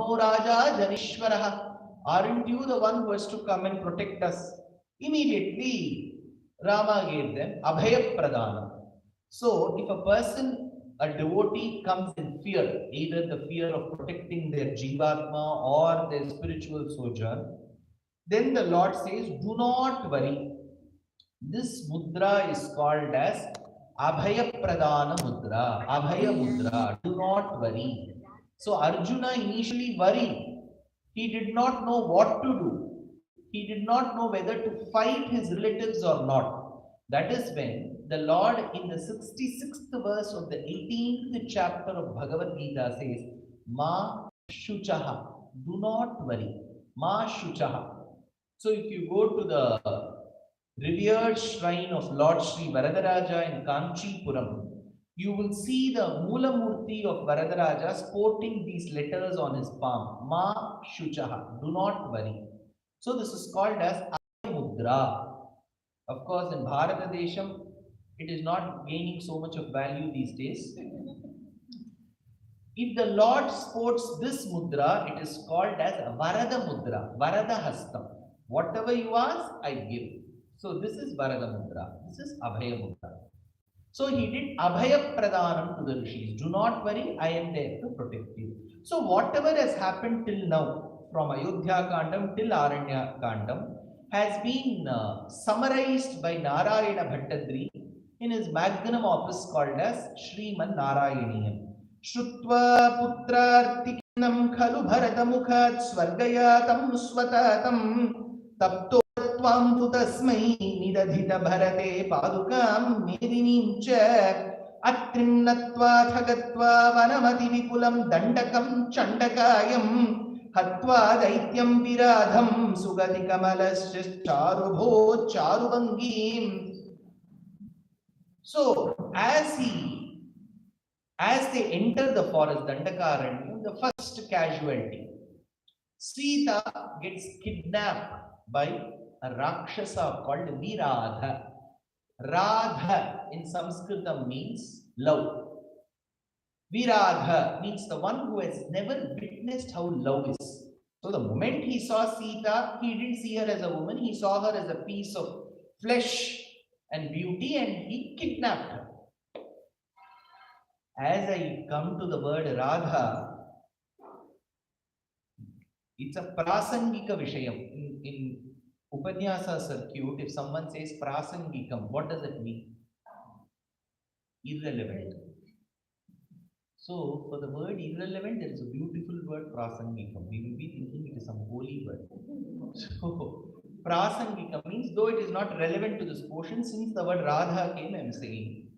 Namo Raja Janishwaraha. Aren't you the one who has to come and protect us? Immediately, Rama gave them Abhaya Pradanam. So, if a person, a devotee comes in fear, either the fear of protecting their Jivatma or their spiritual sojourn, then the Lord says, do not worry. This mudra is called as Abhaya Pradana Mudra, Abhaya Mudra, do not worry. So Arjuna initially worried. He did not know what to do. He did not know whether to fight his relatives or not. That is when the Lord in the 66th verse of the 18th chapter of Bhagavad Gita says, Ma Shuchaha, do not worry. Ma Shuchaha. So if you go to the revered shrine of Lord Sri Varadaraja in Kanchipuram, you will see the Mula Murti of Varadaraja sporting these letters on his palm. Ma Shuchaha, do not worry. So this is called as Mudra. Of course, in Bharata Desham, it is not gaining so much of value these days. If the Lord sports this mudra, it is called as Varada Mudra, Varada Hastam. Whatever you ask, I give. So this is Varada Mudra. This is Abhaya Mudra. So he did Abhaya Pradanam to the Rishis. Do not worry, I am there to protect you. So whatever has happened till now, from Ayodhya Kandam till Aranya Kandam, has been summarized by Narayana Bhattadri in his magnum opus called as Srimad Narayaniyam. Shrutva putrartikinam khalu bharatamukhat swargayatam swatatam tapto tvam putasmai nidadhita bharate padukam medinim cha atrim natva thagatva vanamati vikulam dandakam chandakayam Hatva daityam viradham sugati kamalasya charubho charubangim. So as they enter the forest, Dandakaranya, the first casualty, Sita gets kidnapped by a Rakshasa called Viradha. Radha in Sanskritam means love. Viradha means the one who has never witnessed how love is. So the moment he saw Sita, he didn't see her as a woman, he saw her as a piece of flesh and beauty and he kidnapped her. As I come to the word Radha, it's a prasangika vishayam. In Upanyasa circuit, if someone says prasangikam, what does it mean? Irrelevant. So, for the word irrelevant, there is a beautiful word prasangikam. We will be thinking it is some holy word. So, prasangikam means though it is not relevant to this portion, since the word Radha came, I am saying.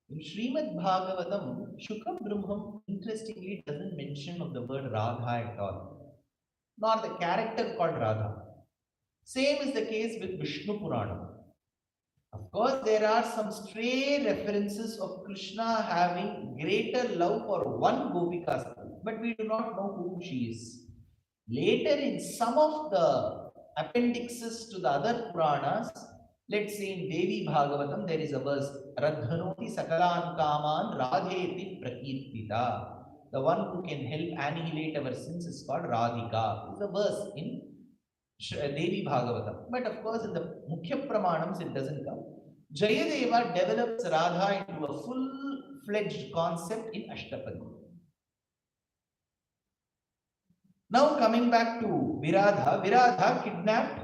In Srimad Bhagavatam, Shukra Brahmam interestingly doesn't mention of the word Radha at all, nor the character called Radha. Same is the case with Vishnu Purana. Of course, there are some stray references of Krishna having greater love for one Gopika, but we do not know who she is. Later, in some of the appendixes to the other Puranas, let's say in Devi Bhagavatam, there is a verse, Radhanoti Sakalan Kaman Radheti Prakirtita. The one who can help annihilate our sins is called Radhika. It's a verse in Devi Bhagavatam. But of course, in the Mukhya Pramanams, it doesn't come. Jayadeva develops Radha into a full-fledged concept in Ashtapadi. Now coming back to Viradha, Viradha kidnapped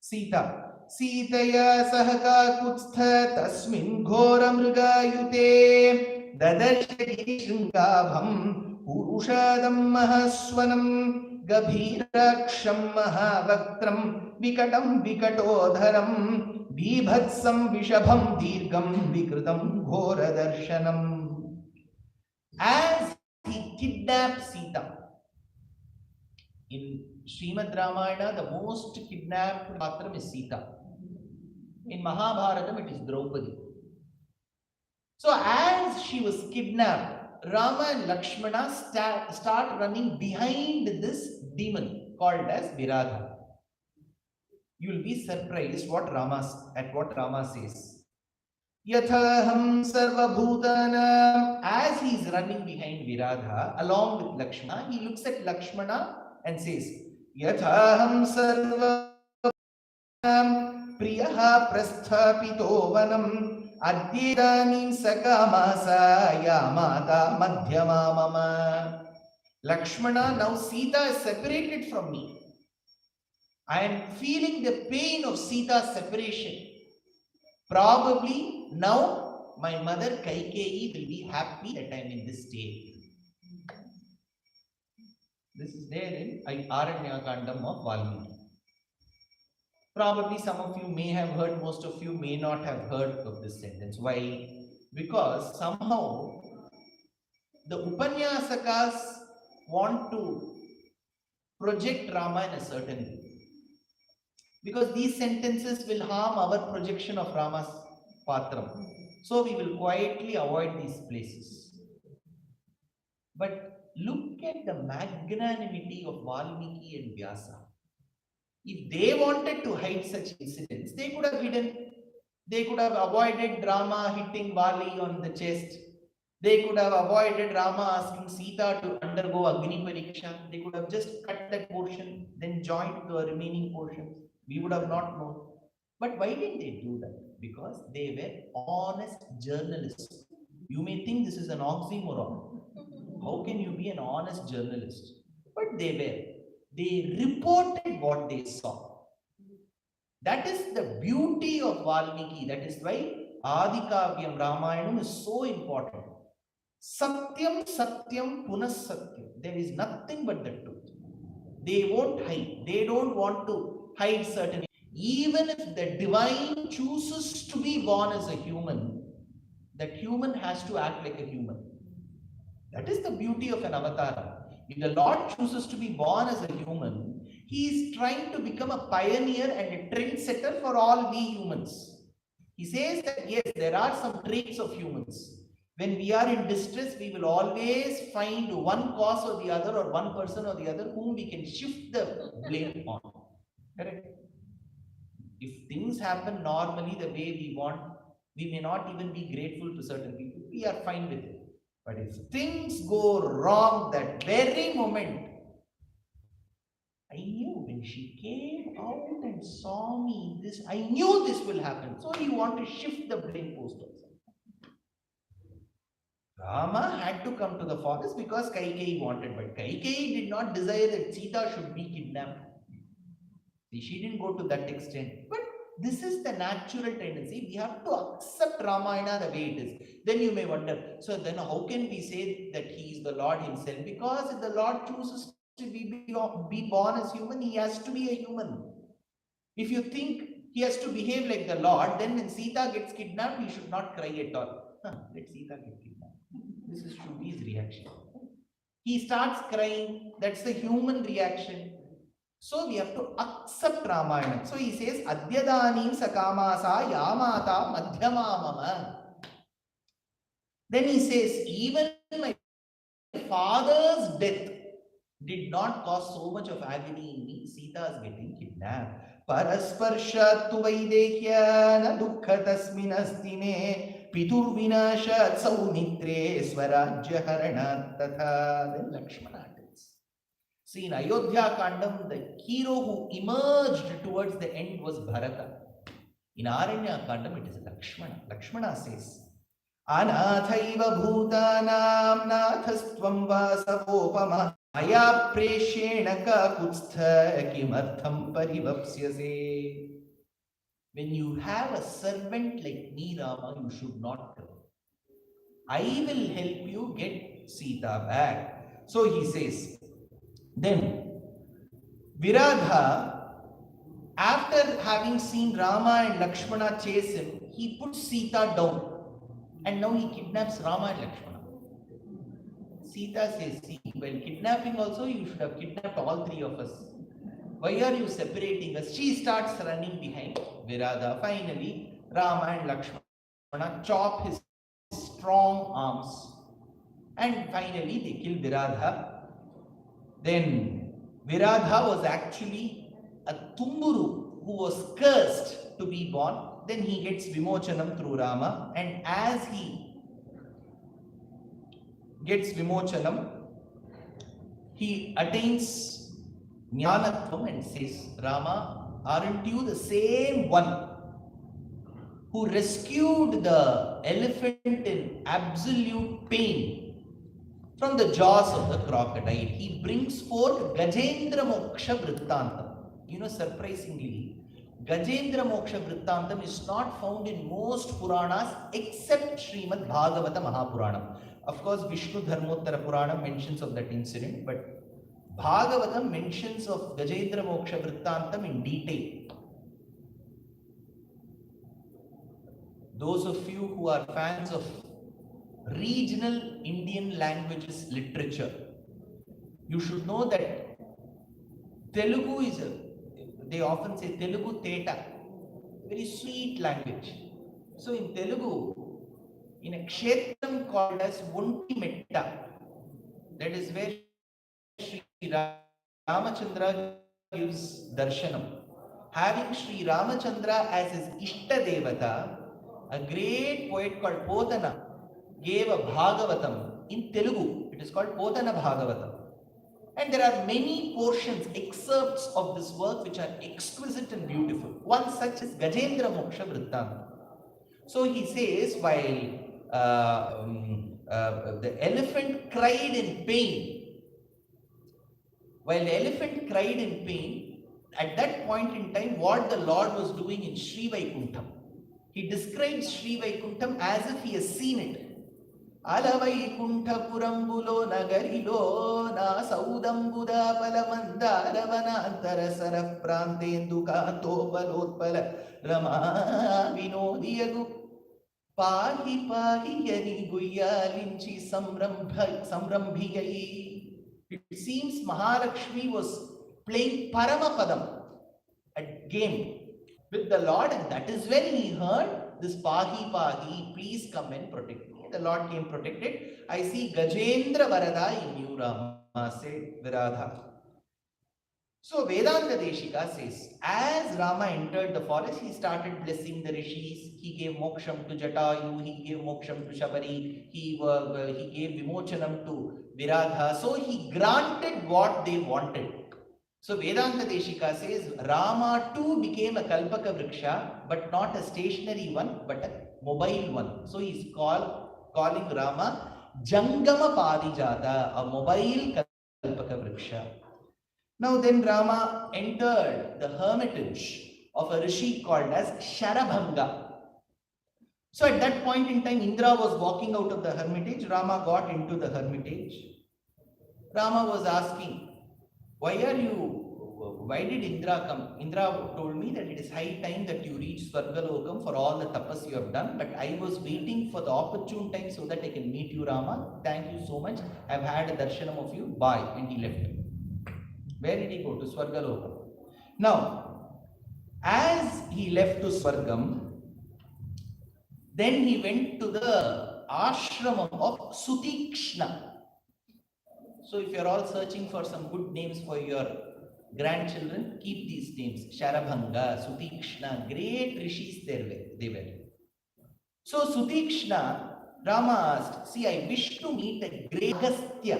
Sita. Sitaya sahaka kutstha tasmin ghora mrugayute dadarshagi shringabham purushadam mahaswanam gabhiraksham mahavaktram vikatam vikatodharam bibhatsam vishabham dirgam vikritam ghora darshanam. As he kidnapped Sita, in Srimad Ramayana, the most kidnapped patram is Sita. In Mahabharatam, it is Draupadi. So as she was kidnapped, Rama and Lakshmana start running behind this demon called as Viradha. You will be surprised at what Rama says. Yathaham sarvabhutanam. As he is running behind Viradha along with Lakshmana, he looks at Lakshmana and says, Yathaham sarvabhutanam priyaha prasthapito vanam adyedanim sakamasa yamata madhyama mama. Lakshmana, now Sita is separated from me. I am feeling the pain of Sita's separation. Probably now my mother Kaikeyi will be happy that I am in this state. This is there in Aranyakandam of Valmiki. Probably some of you may have heard, most of you may not have heard of this sentence. Why? Because somehow the Upanyasakas want to project Rama in a certain way. Because these sentences will harm our projection of Rama's patram. So we will quietly avoid these places. But look at the magnanimity of Valmiki and Vyasa. If they wanted to hide such incidents, they could have hidden. They could have avoided Rama hitting Vali on the chest. They could have avoided Rama asking Sita to undergo Agni Pariksha. They could have just cut that portion, then joined the remaining portions. We would have not known. But why didn't they do that? Because they were honest journalists. You may think this is an oxymoron. How can you be an honest journalist? But they were. They reported what they saw. That is the beauty of Valmiki. That is why Adikavyam Ramayanam is so important. Satyam Satyam Punas Satyam. There is nothing but the truth. They won't hide. They don't want to hide certain. Even if the divine chooses to be born as a human, that human has to act like a human. That is the beauty of an avatar. If the Lord chooses to be born as a human, he is trying to become a pioneer and a trendsetter for all we humans. He says that yes, there are some traits of humans. When we are in distress, we will always find one cause or the other, or one person or the other, whom we can shift the blame on. Correct? If things happen normally the way we want, we may not even be grateful to certain people. We are fine with it. But if things go wrong that very moment, I knew when she came out and saw me, I knew this will happen. So you want to shift the blame post also. Rama had to come to the forest because Kaikeyi wanted, but Kaikeyi did not desire that Sita should be kidnapped. She didn't go to that extent. But this is the natural tendency. We have to accept Ramayana the way it is. Then you may wonder, so then how can we say that he is the Lord himself? Because if the Lord chooses to be born as human, he has to be a human. If you think he has to behave like the Lord, then when Sita gets kidnapped, he should not cry at all. Let Sita get kidnapped. This is Shrudi's reaction. He starts crying. That's the human reaction. So we have to accept Ramayana. So he says, Adyadanim sakamasa yamata madhyama mama. Then he says, even my father's death did not cause so much of agony in me. Sita is getting kidnapped. Parasparshat tu vaidekya na dukkha tasmin astine pitur vinashat saunitre swarajya haranat tatha. Then Lakshmana. See, in Ayodhya Kandam, the hero who emerged towards the end was Bharata. In Aranya Kandam, it is Lakshmana. Lakshmana says, Anathaiva bhutanam nathastvam vasavopama maya preshena kakutstha kimartham parivapsyase. When you have a servant like me, Rama, you should not cry. I will help you get Sita back. So he says, then Viradha, after having seen Rama and Lakshmana chase him, he puts Sita down. And now he kidnaps Rama and Lakshmana. Sita says, see, while kidnapping also, you should have kidnapped all three of us. Why are you separating us? She starts running behind Viradha. Finally, Rama and Lakshmana chop his strong arms. And finally, they kill Viradha. Then Viradha was actually a Tumburu who was cursed to be born. then he gets Vimochanam through Rama, and as he gets Vimochanam, he attains Jnanatvam and says, Rama, aren't you the same one who rescued the elephant in absolute pain from the jaws of the crocodile? He brings forth Gajendra Moksha Vrittantam. You know, surprisingly, Gajendra Moksha Vrittantam is not found in most Puranas except Srimad Bhagavata Mahapuranam. Of course, Vishnu Dharmottara Purana mentions of that incident, but Bhagavatam mentions of Gajendra Moksha Vrittantam in detail. Those of you who are fans of regional Indian languages literature, you should know that Telugu is they often say Telugu Teta, very sweet language. So in Telugu, in a kshetram called as Vonti Metta, that is where Sri Ramachandra gives darshanam. Having Sri Ramachandra as his Ishta Devata, a great poet called Potana gave a Bhagavatam in Telugu. It is called Potana Bhagavatam. And there are many portions, excerpts of this work which are exquisite and beautiful. One such is Gajendra Moksha Vrittantam. So he says, while the elephant cried in pain, at that point in time, what the Lord was doing in Sri Vaikuntham, he describes Sri Vaikuntham as if he has seen it. Alavai Purambulo Nagarilo Na Saudambuda Palamandara Saraf Prantenduka Topalotpala Rama Vinodiyagu Pahi Yani Guyalinchi Samrambhiyai. It seems Mahalakshmi was playing Paramapadam, a game with the Lord, and that is when he heard this Pahi, please come and protect me. The Lord came protected. I see Gajendra Varada in you, Rama, said Viradha. So Vedanta Deshika says, as Rama entered the forest, he started blessing the rishis. He gave Moksham to Jatayu, he gave Moksham to Sabari, he gave Vimochanam to Viradha. So he granted what they wanted. So Vedanta Deshika says, Rama too became a Kalpaka Vriksha, but not a stationary one, but a mobile one. So he is calling Rama Jangama Padijata, a mobile Kalpaka Vriksha. Now then Rama entered the hermitage of a rishi called as Sharabhanga. So at that point in time, Indra was walking out of the hermitage. Rama got into the hermitage. Rama was asking, why did Indra come? Indra told me that it is high time that you reach Swargalokam for all the tapas you have done, but I was waiting for the opportune time so that I can meet you, Rama. Thank you so much. I have had a darshanam of you. Bye. And he left. Where did he go? To Swargalokam. Now, as he left to Swargam, then he went to the ashramam of Sutikshna. So if you are all searching for some good names for your grandchildren, keep these names. Sharabhanga, Sutikshna, great rishis they were. So Sutikshna, Rama asked, see, I wish to meet a great Agastya.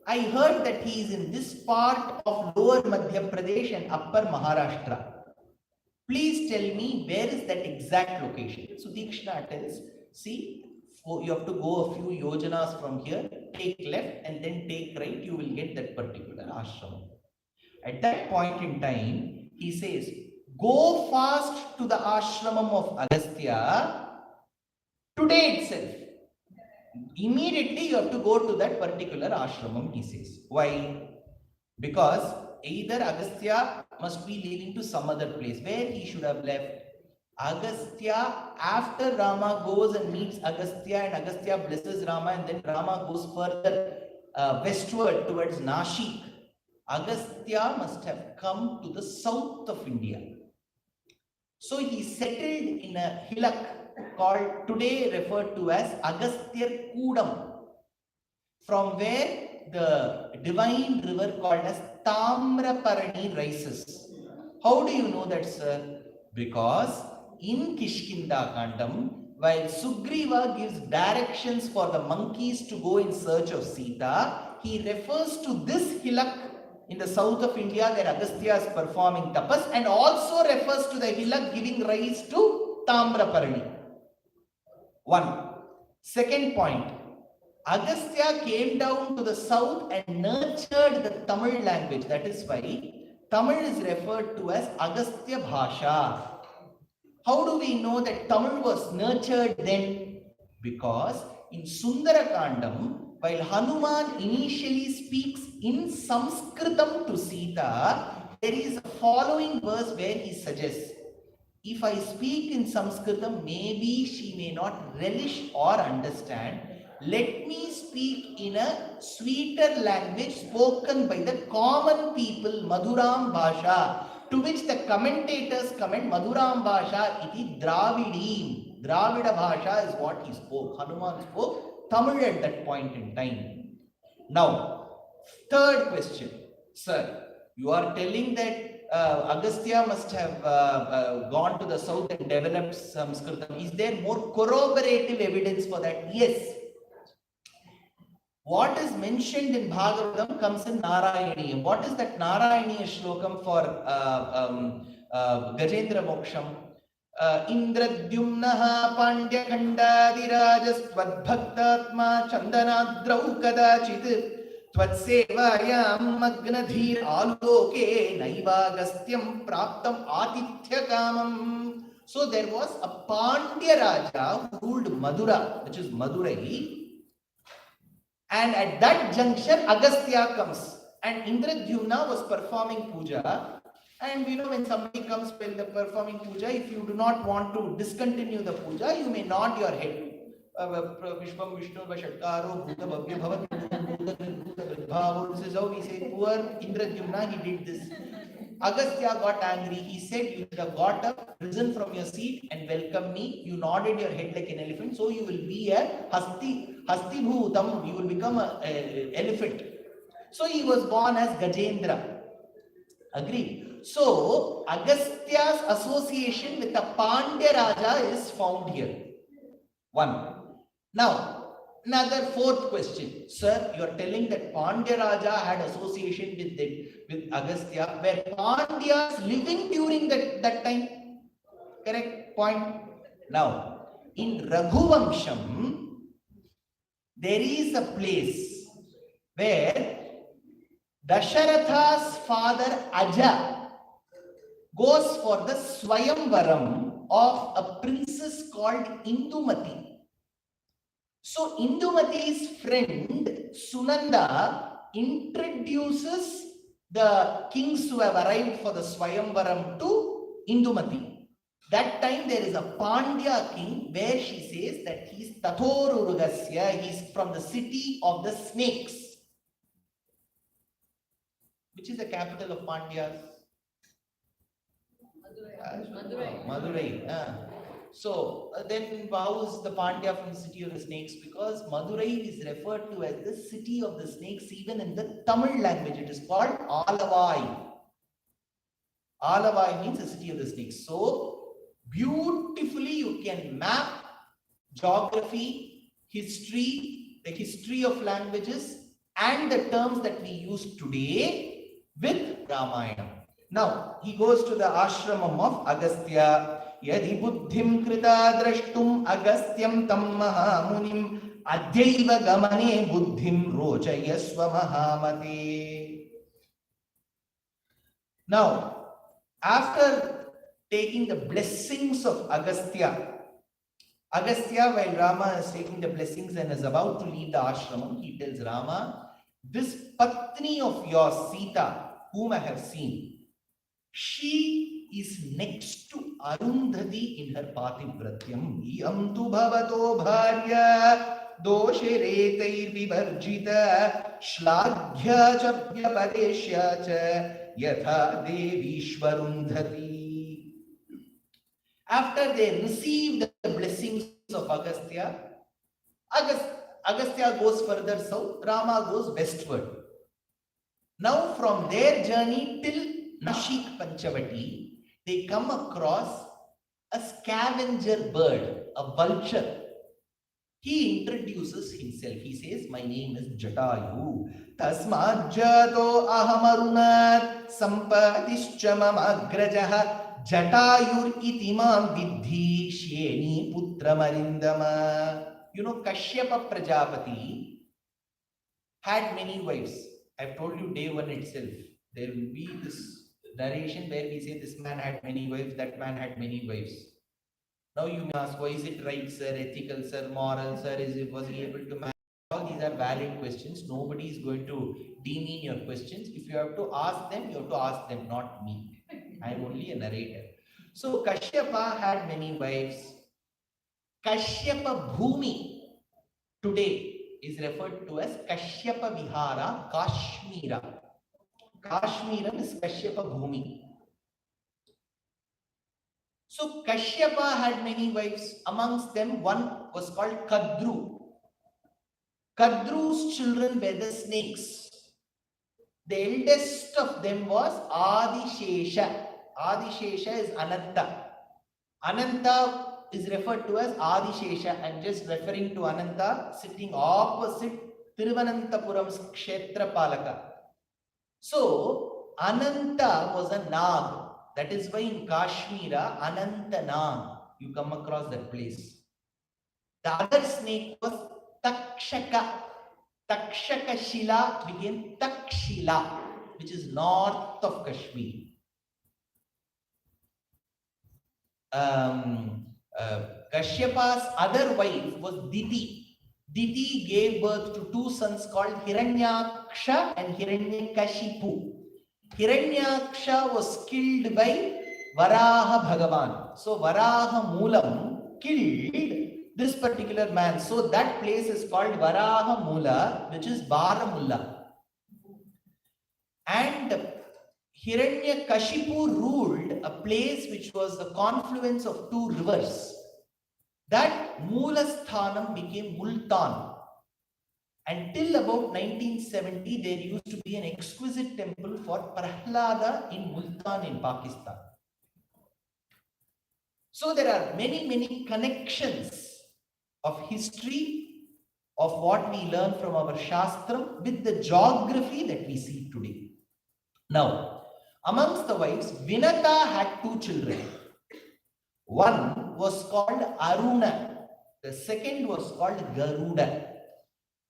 I heard that he is in this part of lower Madhya Pradesh and upper Maharashtra. Please tell me where is that exact location. Sutikshna tells, see, you have to go a few yojanas from here, take left and then take right, you will get that particular ashram. At that point in time, he says, go fast to the ashramam of Agastya today itself. Immediately you have to go to that particular ashramam, he says. Why? Because either Agastya must be leading to some other place where he should have left. Agastya, after Rama goes and meets Agastya and Agastya blesses Rama and then Rama goes further westward towards Nashik, Agastya must have come to the south of India. So he settled in a hillock called, today referred to as Agastya Kudam, from where the divine river called as Tamraparani rises. How do you know that, sir? Because in Kishkinda Kandam, while Sugreeva gives directions for the monkeys to go in search of Sita, he refers to this hillock in the south of India where Agastya is performing tapas, and also refers to the hillock giving rise to Tamraparani. One. Second point, Agastya came down to the south and nurtured the Tamil language. That is why Tamil is referred to as Agastya Bhasha. How do we know that Tamil was nurtured then? Because in Sundarakandam, while Hanuman initially speaks in Sanskritam to Sita, there is a following verse where he suggests, if I speak in Sanskritam, maybe she may not relish or understand. Let me speak in a sweeter language spoken by the common people, Madhuram Bhasha. To which the commentators comment, Madhuram Bhasha iti Dravidim. Dravida Bhasha is what he spoke. Hanuman spoke Tamil at that point in time. Now, third question. Sir, you are telling that Agastya must have gone to the south and developed Sanskritam. Is there more corroborative evidence for that? Yes. What is mentioned in Bhagavatam comes in Narayaniyam. What is that Narayaniya shlokam for Gajendra Moksham? Indradyumnaha Pandya Khandadirajas Tvadbhaktatma Chandanadrau Kadachit Tvatsevayam Magnadhir Aloke Naivagastyam Praptam Atithya Kamam. So there was a Pandya Raja who ruled Madura, which is Madurai. And at that juncture, Agastya comes. And Indradyumna was performing puja. And we know when somebody comes while the performing puja, if you do not want to discontinue the puja, you may nod your head. Vishwam Vishnu Vashatkaro Bhuta Bhavya Bhavat Bhuta Bhava. This is how we say, poor Indradyumna, he did this. Agastya got angry. He said, you have got up, risen from your seat and welcomed me. You nodded your head like an elephant. So you will be a Hasti Bhutam. You will become an elephant. So he was born as Gajendra. Agreed. So Agastya's association with the Pandya Raja is found here. One. Now, another fourth question. Sir, you are telling that Pandya Raja had association with Agastya. Were Pandyas living during that time? Correct point. Now, in Raghuvamsham, there is a place where Dasharatha's father Aja goes for the Swayamvaram of a princess called Indumati. So Indumati's friend Sunanda introduces the kings who have arrived for the Swayamvaram to Indumati. That time there is a Pandya king where she says that he is Tathorurugasya, he is from the city of the snakes. Which is the capital of Pandyas? Madurai. So then how is the Pandya from the city of the snakes? Because Madurai is referred to as the city of the snakes even in the Tamil language. It is called Alavai. Alavai means the city of the snakes. So beautifully you can map geography, history, the history of languages and the terms that we use today with Ramayana. Now he goes to the ashramam of Agastya. Yadi buddhim krita drashtum agastyam tam mahamunim adhyaiva gamane buddhim rochayasva mahamate. Now, after taking the blessings of Agastya, while Rama is taking the blessings and is about to leave the ashramam, he tells Rama, this Patni of yours, Sita, whom I have seen, she is next to Arundhati in her Pativratyam. Iyam tu bhavato bharya doshe retair vivarjita shlaghya cha vyapadeshya cha yatha devishwarundhati. After they received the blessings of Agastya, Agastya goes further south, Rama goes westward. Now from their journey till Nashik Panchavati, they come across a scavenger bird, a vulture. He introduces himself. He says, my name is Jatayu. Tasmajjato ahamarunat sampatischa mamagrajah Jatayur itimam vidhi shyeni putramarindama. You know, Kashyapa Prajapati had many wives. I've told you day one itself. There will be this narration where we say this man had many wives, that man had many wives. Now you may ask, why is it right, sir, ethical, sir, moral, sir, was he able to manage? All these are valid questions. Nobody is going to demean your questions. If you have to ask them, you have to ask them, not me. I am only a narrator. So Kashyapa had many wives. Kashyapa Bhumi today is referred to as Kashyapa Vihara, Kashmira. Kashmira is Kashyapa Bhumi. So Kashyapa had many wives. Amongst them, one was called Kadru. Kadru's children were the snakes. The eldest of them was Adishesha. Adishesha is Ananta. Ananta is referred to as Adishesha. I am just referring to Ananta sitting opposite Thiruvananthapuram's Kshetra Palaka. So Ananta was a Nag. That is why in Kashmira, Ananta Nag, you come across that place. The other snake was Takshaka. Takshaka Shila became Takshila, which is north of Kashmir. Kashyapa's other wife was Diti. Diti gave birth to two sons called Hiranyaksha and Hiranyakashipu. Hiranyaksha was killed by Varaha Bhagavan. So Varaha Moolam killed this particular man. So that place is called Varaha Moola, which is Baramulla. And Hiranyakashipu ruled a place which was the confluence of two rivers. That Moolasthanam became Multan. Until about 1970, there used to be an exquisite temple for Prahlada in Multan in Pakistan. So there are many connections of history, of what we learn from our Shastram with the geography that we see today. Now, amongst the wives, Vinata had two children. One was called Aruna. The second was called Garuda.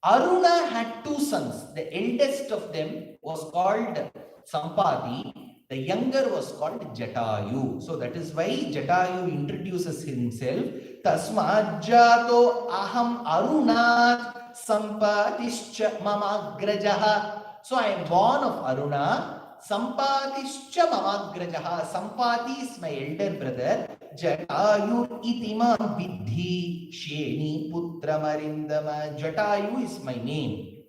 Aruna had two sons. The eldest of them was called Sampati. The younger was called Jatayu. So that is why Jatayu introduces himself. Tasmajjato aham arunat sampatischa mamagrajaha. So I am born of Aruna. Sampatischa mamagrajaha. Sampati is my elder brother. Jatayu itimam vidhi sheni putra marindama. Jatayu is my name.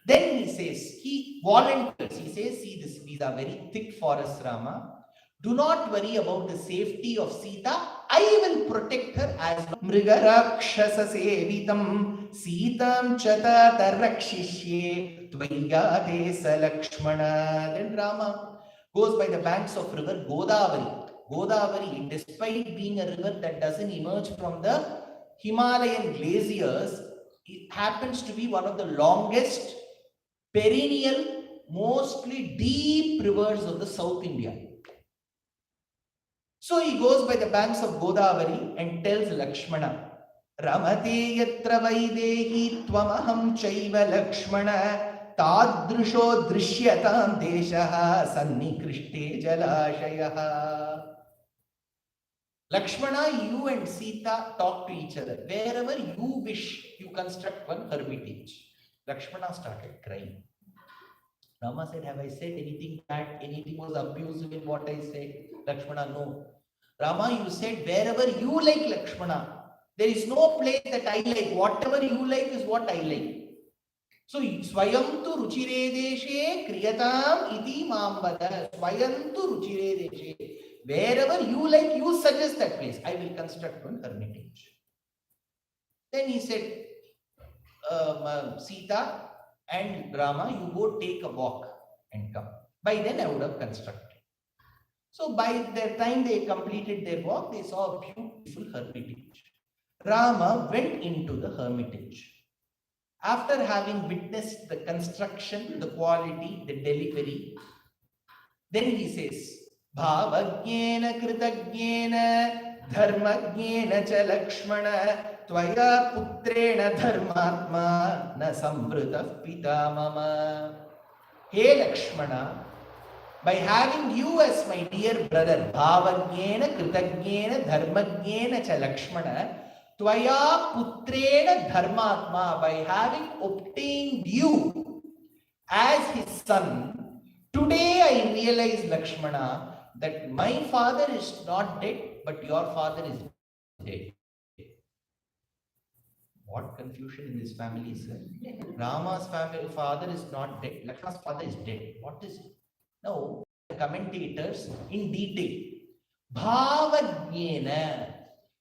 Then he says, he volunteers. He says, see, these are very thick forests, Rama. Do not worry about the safety of Sita. I will protect her as Mrigarakshasa sevitam Sitam chata tarakshishye tvayate salakshmana. Then Rama goes by the banks of river Godavari. Godavari, despite being a river that doesn't emerge from the Himalayan glaciers, it happens to be one of the longest, perennial, mostly deep rivers of the South India. So he goes by the banks of Godavari and tells Lakshmana, Ramate yatra vaidehi tvamaham chaiva Lakshmana tadrusho drishyatam deshaha sannikrishte jalashayaha. Lakshmana, you and Sita talk to each other. Wherever you wish, you construct one hermitage. Lakshmana started crying. Rama said, have I said anything bad? Anything was abusive in what I said? Lakshmana, no. Rama, you said wherever you like, Lakshmana. There is no place that I like. Whatever you like is what I like. So, Swayam tu ruchire deshe kriyatam iti mambada. Swayam tu ruchire deshe. Wherever you like, you suggest that place. I will construct one hermitage. Then he said, Sita and Rama, you go take a walk and come. By then I would have constructed. So by the time they completed their walk, they saw a beautiful hermitage. Rama went into the hermitage. After having witnessed the construction, the quality, the delivery, then he says, Bhavagyena kritagyena dharmagyena cha lakshmana tvaya putrena dharmatma na samvrita pita mama. Hey Lakshmana, by having you as my dear brother, Bhavagyena kritagyena dharmagyena cha lakshmana tvaya putrena dharmatma, by having obtained you as his son, today I realize, Lakshmana, that my father is not dead, but your father is dead. What confusion in this family, sir? Rama's father is not dead, Lakshmana's father is dead. What is it? Now, the commentators in detail. Bhavagyena.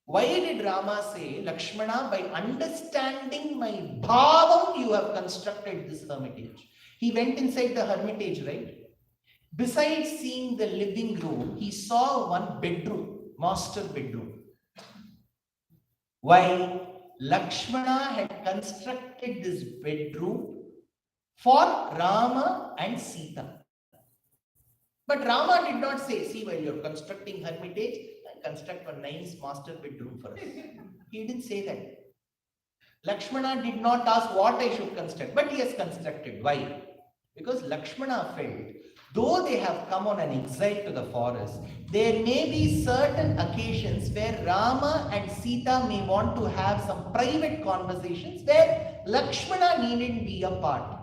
Why did Rama say, Lakshmana, by understanding my bhavam, you have constructed this hermitage? He went inside the hermitage, right? Besides seeing the living room, he saw one bedroom, master bedroom. Why? Lakshmana had constructed this bedroom for Rama and Sita. But Rama did not say, see, while you're constructing hermitage, construct a nice master bedroom for us. He didn't say that. Lakshmana did not ask what I should construct, but he has constructed. Why? Because Lakshmana felt, though they have come on an exile to the forest, there may be certain occasions where Rama and Sita may want to have some private conversations where Lakshmana needn't be a part.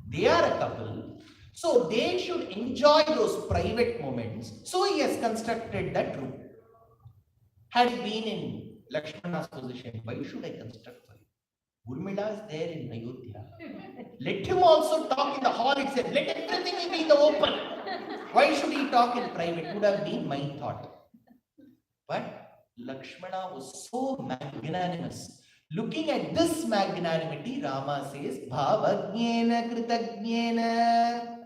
They are a couple, so they should enjoy those private moments. So he has constructed that room. Had he been in Lakshmana's position, why should I construct for you? Urmila is there in Ayodhya. Let him also talk in the hall itself. Let everything be in the open. Why should he talk in private? Would have been my thought. But Lakshmana was so magnanimous. Looking at this magnanimity, Rama says, Bhavagyena kritagyena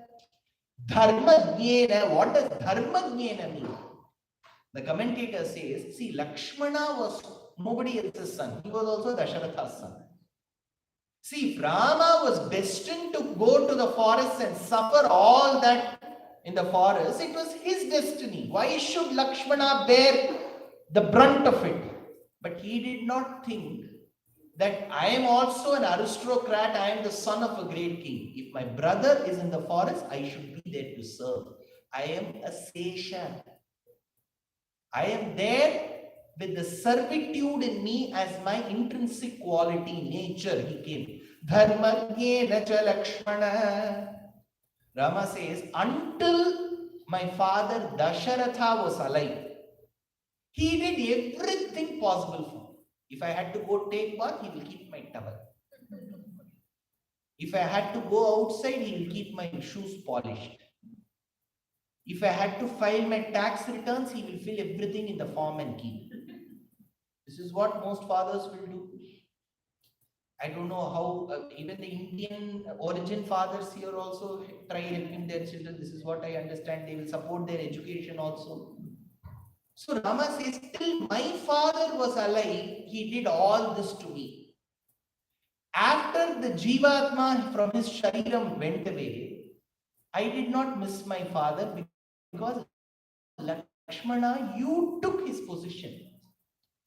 dharmagyena. What does dharmagyena mean? The commentator says, see, Lakshmana was nobody else's son. He was also Dasharatha's son. See, if Rama was destined to go to the forest and suffer all that in the forest, it was his destiny. Why should Lakshmana bear the brunt of it? But he did not think that I am also an aristocrat, I am the son of a great king. If my brother is in the forest, I should be there to serve. I am a Sesha. I am there with the servitude in me as my intrinsic quality, nature, he came. Dharmagyena cha Lakshmana. Rama says, until my father Dasharatha was alive, he did everything possible for me. If I had to go take bath, he will keep my towel. If I had to go outside, he will keep my shoes polished. If I had to file my tax returns, he will fill everything in the form and keep. This is what most fathers will do. I don't know how, even the Indian origin fathers here also try helping their children. This is what I understand. They will support their education also. So Rama says, till my father was alive, he did all this to me. After the Jivatma from his Shariram went away, I did not miss my father because Lakshmana, you took his position.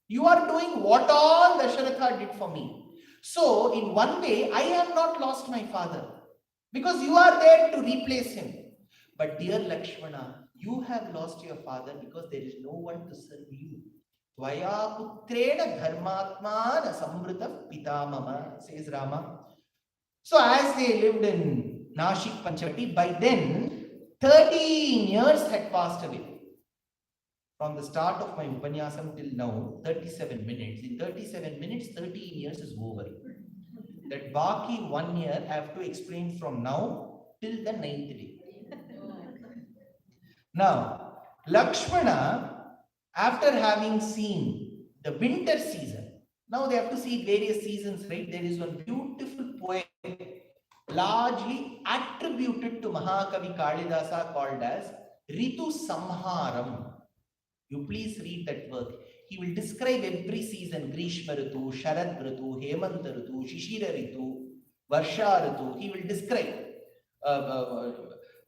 You are doing what all Dasharatha did for me. So, in one way, I have not lost my father because you are there to replace him. But dear Lakshmana, you have lost your father because there is no one to serve you. Tvaya putrena dharmatma na samvrita pitamama, says Rama. So, as they lived in Nashik Panchavati, by then 13 years had passed away. From the start of my Upanyasam till now, 37 minutes. In 37 minutes, 13 years is over. That Baki 1 year I have to explain from now till the 9th day. Now, Lakshmana, after having seen the winter season, now they have to see various seasons, right? There is one beautiful poem largely attributed to Mahakavi Kalidasa called as Ritu Samharam. You please read that work. He will describe every season: Grishma Ritu, Sharad Ritu, Hemant Ritu, Shishira Ritu, Varsha Ritu. He will describe.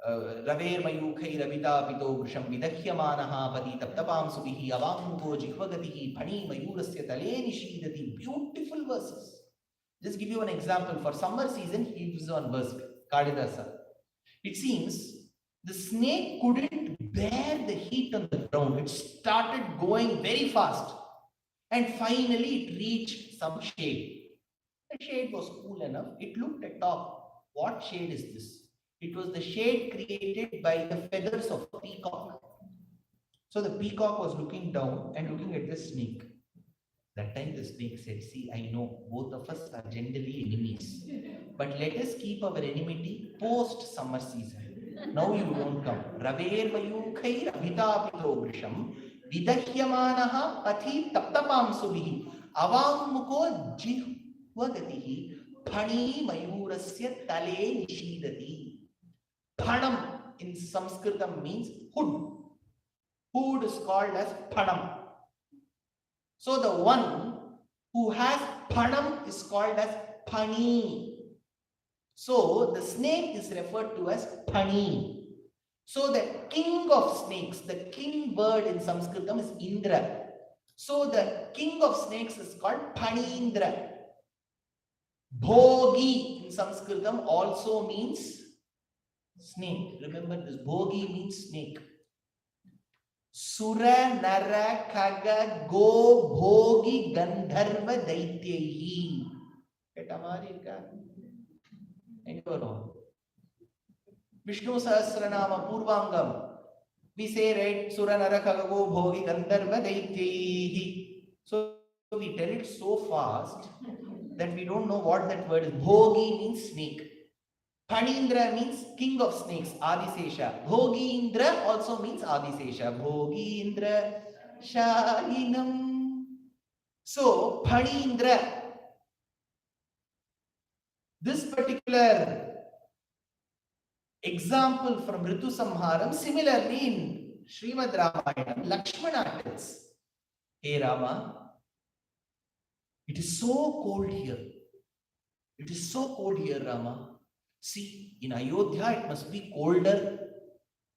Raver Mayukhai Ravita Pito Vrisham Vidakhyamanaha Pati Taptapam Subihi Avango Jihvagatihi Pani Mayurasya Tale Nishidati. Beautiful verses. Just give you an example. For summer season, he gives one verse, Kadidasa. It seems the snake couldn't bear the heat on the ground. It started going very fast. And finally, it reached some shade. The shade was cool enough. It looked at top. What shade is this? It was the shade created by the feathers of a peacock. So the peacock was looking down and looking at the snake. That time the snake said, see, I know both of us are generally enemies, but let us keep our enmity post summer season. Now you don't come. Raver Mayukhair Abhitapito Vrisham Vidakhyamanaha Pathi Taptapam Subihi Avammuko Jihvagatihi Phani Mayurasya Tale Nishidati. Phanam in Sanskritam means hood. Hood is called as Phanam. So the one who has Phanam is called as Pani. So the snake is referred to as Pani. So the king of snakes, the king bird in Sanskritam is Indra. So the king of snakes is called Panindra. Bhogi in Sanskritam also means snake. Remember this, Bhogi means snake. Sura Nara Kaga Go Bhogi Gandharva Daityahi. Anyone? Vishnu Sahasranama Purvangam. We say, right, Sura Nara Kaga Go Bhogi Gandharva Daityahi. So we tell it so fast that we don't know what that word is. Bhogi means snake. Panindra means king of snakes, Adisesha. Bhogi Indra also means Adisesha. Bhogi Indra Shainam. So, Panindra. This particular example from Ritu Samharam, similarly in Srimad Ramayanam, Lakshmana tells, hey Rama, it is so cold here. It is so cold here, Rama. See, in Ayodhya, it must be colder.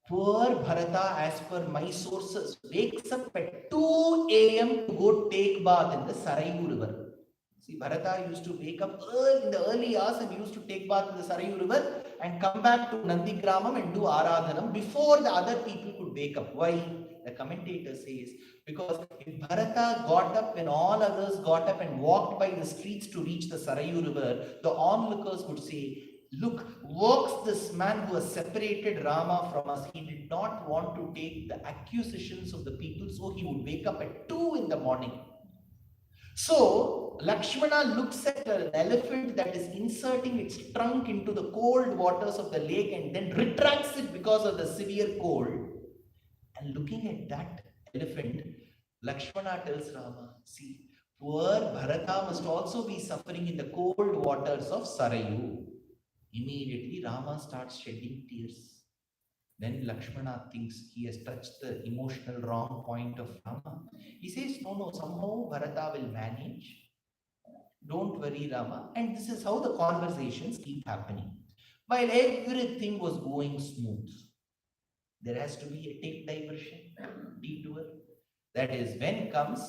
Poor Bharata, as per my sources, wakes up at 2 a.m. to go take bath in the Sarayu river. See, Bharata used to wake up early, in the early hours and used to take bath in the Sarayu river and come back to Nandigramam and do Aradhanam before the other people could wake up. Why? The commentator says, because if Bharata got up when all others got up and walked by the streets to reach the Sarayu river, the onlookers would say, look, works this man who has separated Rama from us. He did not want to take the accusations of the people, so he would wake up at 2 in the morning. So, Lakshmana looks at an elephant that is inserting its trunk into the cold waters of the lake and then retracts it because of the severe cold. And looking at that elephant, Lakshmana tells Rama, see, poor Bharata must also be suffering in the cold waters of Sarayu. Immediately, Rama starts shedding tears. Then Lakshmana thinks he has touched the emotional wrong point of Rama. He says, no, somehow Bharata will manage. Don't worry, Rama. And this is how the conversations keep happening. While everything was going smooth, there has to be a take diversion, detour. That is when comes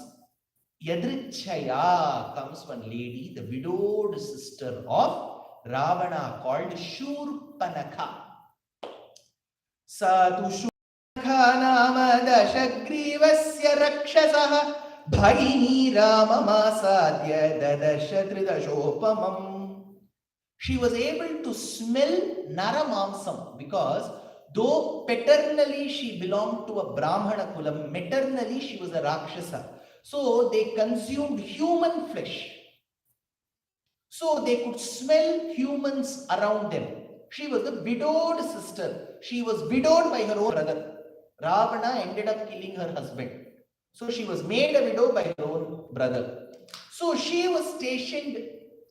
Yadrichaya, comes one lady, the widowed sister of Ravana, called Shurpanakha. Satu Shurpanakha nama Dashagreevasya Rakshasaha Bhaini Ramasadya Dadashatridashopamam. She was able to smell Naramamsam because though paternally she belonged to a Brahmana kulam, maternally she was a Rakshasa. So they consumed human flesh. So they could smell humans around them. She was a widowed sister. She was widowed by her own brother. Ravana ended up killing her husband. So she was made a widow by her own brother. So she was stationed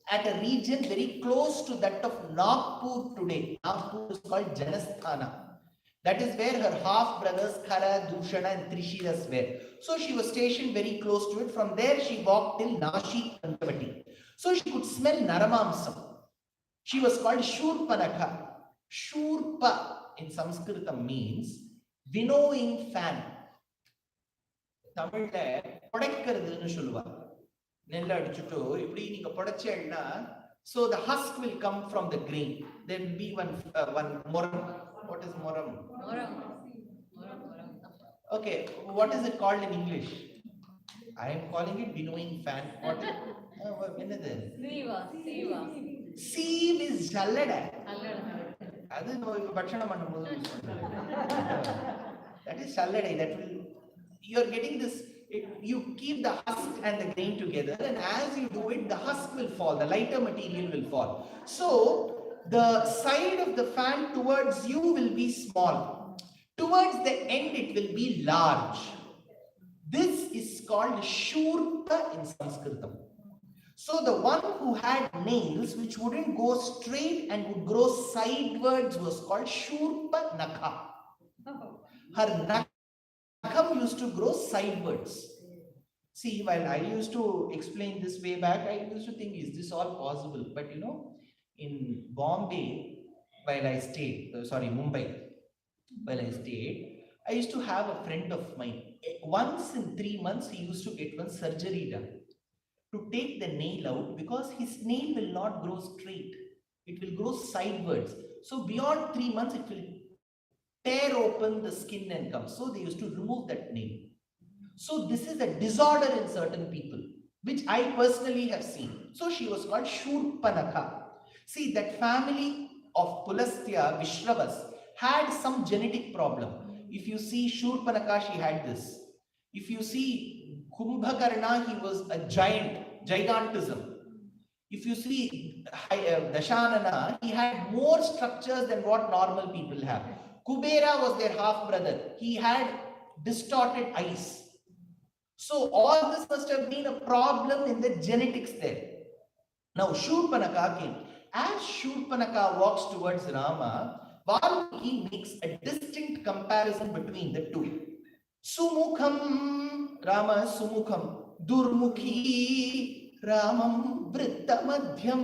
at a region very close to that of Nagpur today. Nagpur is called Janasthana. That is where her half brothers Khara, Dushana and Trishiras were. So she was stationed very close to it. From there she walked till Nashik Panchavati. So she could smell Naramamsam. She was called Shurpanakha. Shurpa in Sanskrit means winnowing fan. Tamil podakkaradunu solluvaanga. Nella adichittu ipdi neenga podachena, so the husk will come from the grain. There will be one moram. What is moram? Moram. Okay, what is it called in English? I am calling it winnowing fan. What is Sugreeva. Sieve is jallada. That is shalladai. That will, you are getting this. You keep the husk and the grain together, and as you do it, the husk will fall, the lighter material will fall. So the side of the fan towards you will be small. Towards the end, it will be large. This is called Shurpa in Sanskritam. So the one who had nails which wouldn't go straight and would grow sidewards was called Shurpa Nakha. Her nakham used to grow sidewards. See, while I used to explain this way back, I used to think, is this all possible? But you know, in Bombay, while I stayed, Mumbai, while I stayed, I used to have a friend of mine. Once in 3 months, he used to get one surgery done to take the nail out, because his nail will not grow straight. It will grow sidewards. So beyond 3 months, it will tear open the skin and come. So they used to remove that nail. So this is a disorder in certain people, which I personally have seen. So she was called Shurpanakha. See, that family of Pulastya, Vishravas, had some genetic problem. If you see Shurpanakha, she had this. If you see Kumbhakarna, he was a gigantism. If you see Dashanana, he had more structures than what normal people have. Kubera was their half brother. He had distorted eyes. So all this must have been a problem in the genetics there. Now Shurpanakha came. As Shurpanakha walks towards Rama, Valmiki makes a distinct comparison between the two. Sumukham, Rama Sumukham, Durmukhi, Ramam Vrittamadhyam.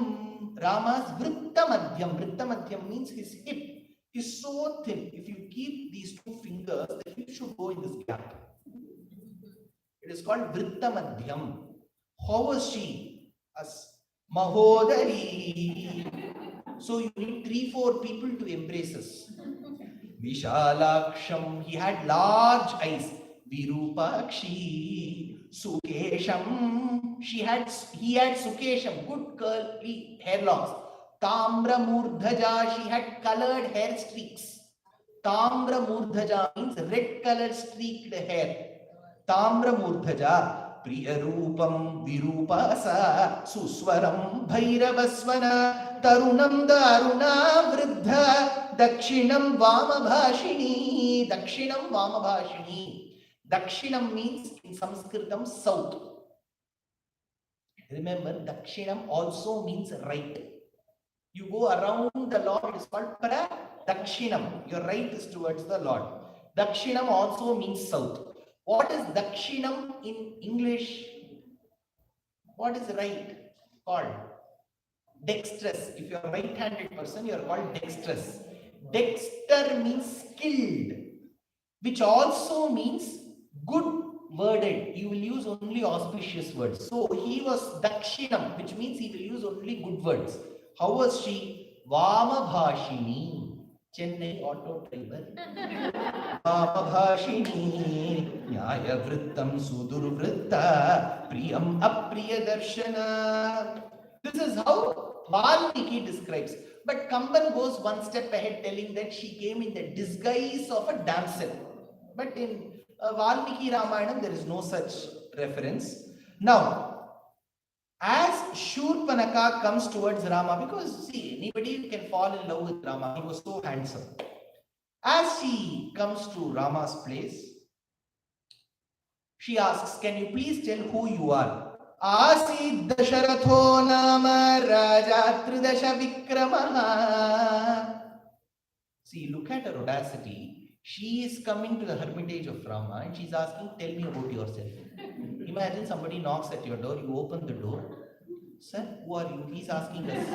Rama's Vrittamadhyam. Vrittamadhyam means his hip is so thin. If you keep these two fingers, the hip should go in this gap. It is called Vrittamadhyam. How was she? As Mahodari. So you need 3-4 people to embrace us. Vishalaksham, he had large eyes. Virupakshi, Sukesham, he had Sukesham, good curly hair locks. Tamra Murdhaja, she had colored hair streaks. Tamra Murdhaja means red colored streaked hair. Tamra Murdhaja, Priyarupam Virupasa, Suswaram Bhairavasvana, Tarunam Daruna Vriddha, Dakshinam Vamabhashini. Dakshinam Vamabhashini. Dakshinam means in Sanskritam south. Remember, Dakshinam also means right. You go around the Lord, it is called Pradakshinam. Your right is towards the Lord. Dakshinam also means south. What is Dakshinam in English? What is right called? Dexterous. If you are a right-handed person, you are called dexterous. Dexter means skilled, which also means good worded. You will use only auspicious words. So he was Dakshinam, which means he will use only good words. How was she? Vamabhashini. Chennai auto driver. Vamabhashini. Nyaya vrittam sudurvritta. Priyam apriya darshana. This is how Valmiki describes. But Kamban goes one step ahead, telling that she came in the disguise of a damsel. But in Valmiki Ramayanam, there is no such reference. Now, as Shurpanakha comes towards Rama, because see, anybody can fall in love with Rama, he was so handsome. As she comes to Rama's place, she asks, can you please tell who you are? Asid Dasharatho Nama Raja Tridasha Vikramaha. See, look at her audacity. She is coming to the hermitage of Rama and she's asking, tell me about yourself. Imagine somebody knocks at your door, you open the door. Sir, who are you? He's asking us.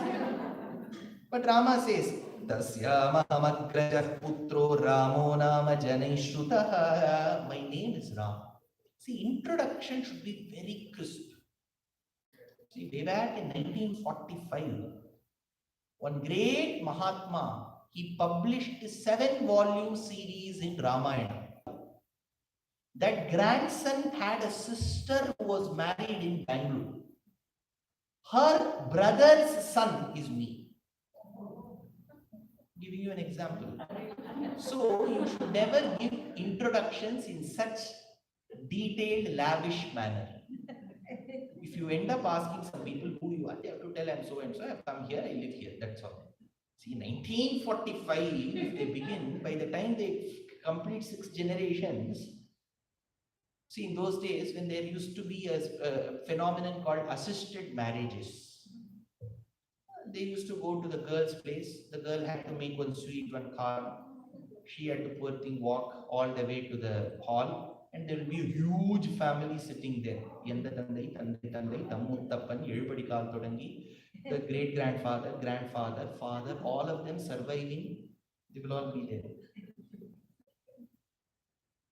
But Rama says, Tasya mahamagrajah putro Ramo nama janaishrutaha. My name is Ram. See, introduction should be very crisp. See, way back in 1945, one great Mahatma, he published a 7-volume series in Ramayana. That grandson had a sister who was married in Bangalore. Her brother's son is me. Giving you an example. So you should never give introductions in such detailed, lavish manner. If you end up asking some people who you are, they have to tell I'm so and so, I've come here, I live here, that's all. See, 1945, if they begin, by the time they complete 6 generations, see, in those days when there used to be a phenomenon called assisted marriages. They used to go to the girl's place. The girl had to make one suite, one car. She had to, poor thing, walk all the way to the hall. And there will be a huge family sitting there. The great grandfather, grandfather, father, all of them surviving. They will all be there.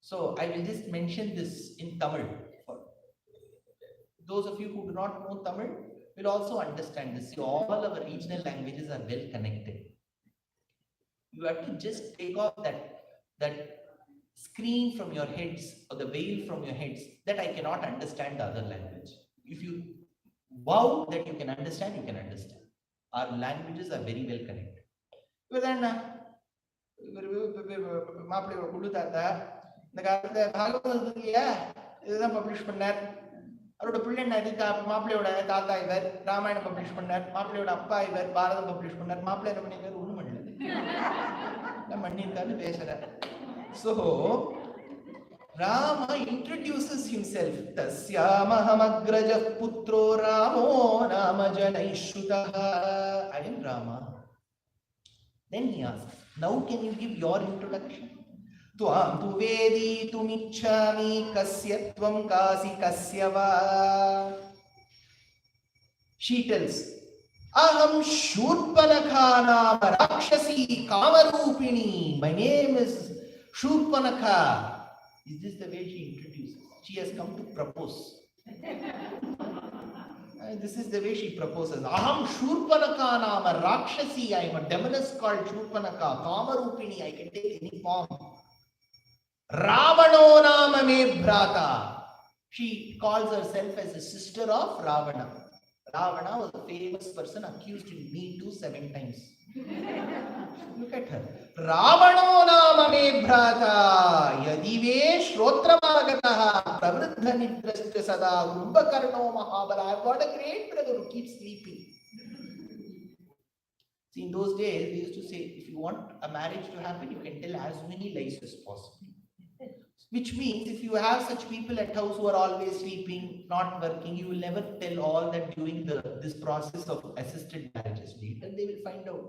So I will just mention this in Tamil. For those of you who do not know Tamil, will also understand this. See, all our regional languages are well connected. You have to just take off that screen from your heads or the veil from your heads that I cannot understand the other language. If you vow that you can understand, you can understand. Our languages are very well connected. But then, publish அவரோட பிள்ளை மாப்பிள்ளையோட தாத்தா இவர் Ramayanam publish பண்ணார், மாப்பிள்ளையோட அப்பா இவர் பாரதம் publish பண்ணார், மாப்பிள்ளை என்ன பண்ணிருக்காரு, ஒண்ணும் பண்ணல, பண்ணிருக்காருன்னு பேசுறார். So Rama introduces himself. Tasyamahamagrajah putro Ramo nama janaishrutaha. I am Rama. Then he asks, now can you give your introduction? Tvam tu vedi tumichami kasya tvam kasi kasya va. She tells, aham Shurpanakha nama rakshasi kamarupini. My name is Shurpanakha. Is this the way she introduces? She has come to propose. This is the way she proposes. Aham Shurpanakha nama rakshasi. I am a demoness called Shurpanakha. Kamarupini. I can take any form. Ravano nama me bhrata. She calls herself as a sister of Ravana. Ravana was a famous person accused in Me Too 7 times. Look at her. Ravano nama me bhrata. Yadive shrotramagatah. Pravriddha nidrasya sada. Kumbhakarno mahabala. I've got a great brother who keeps sleeping. See, in those days, they used to say, if you want a marriage to happen, you can tell as many lies as possible. Which means if you have such people at house who are always sleeping, not working, you will never tell all that during this process of assisted marriages. And they will find out.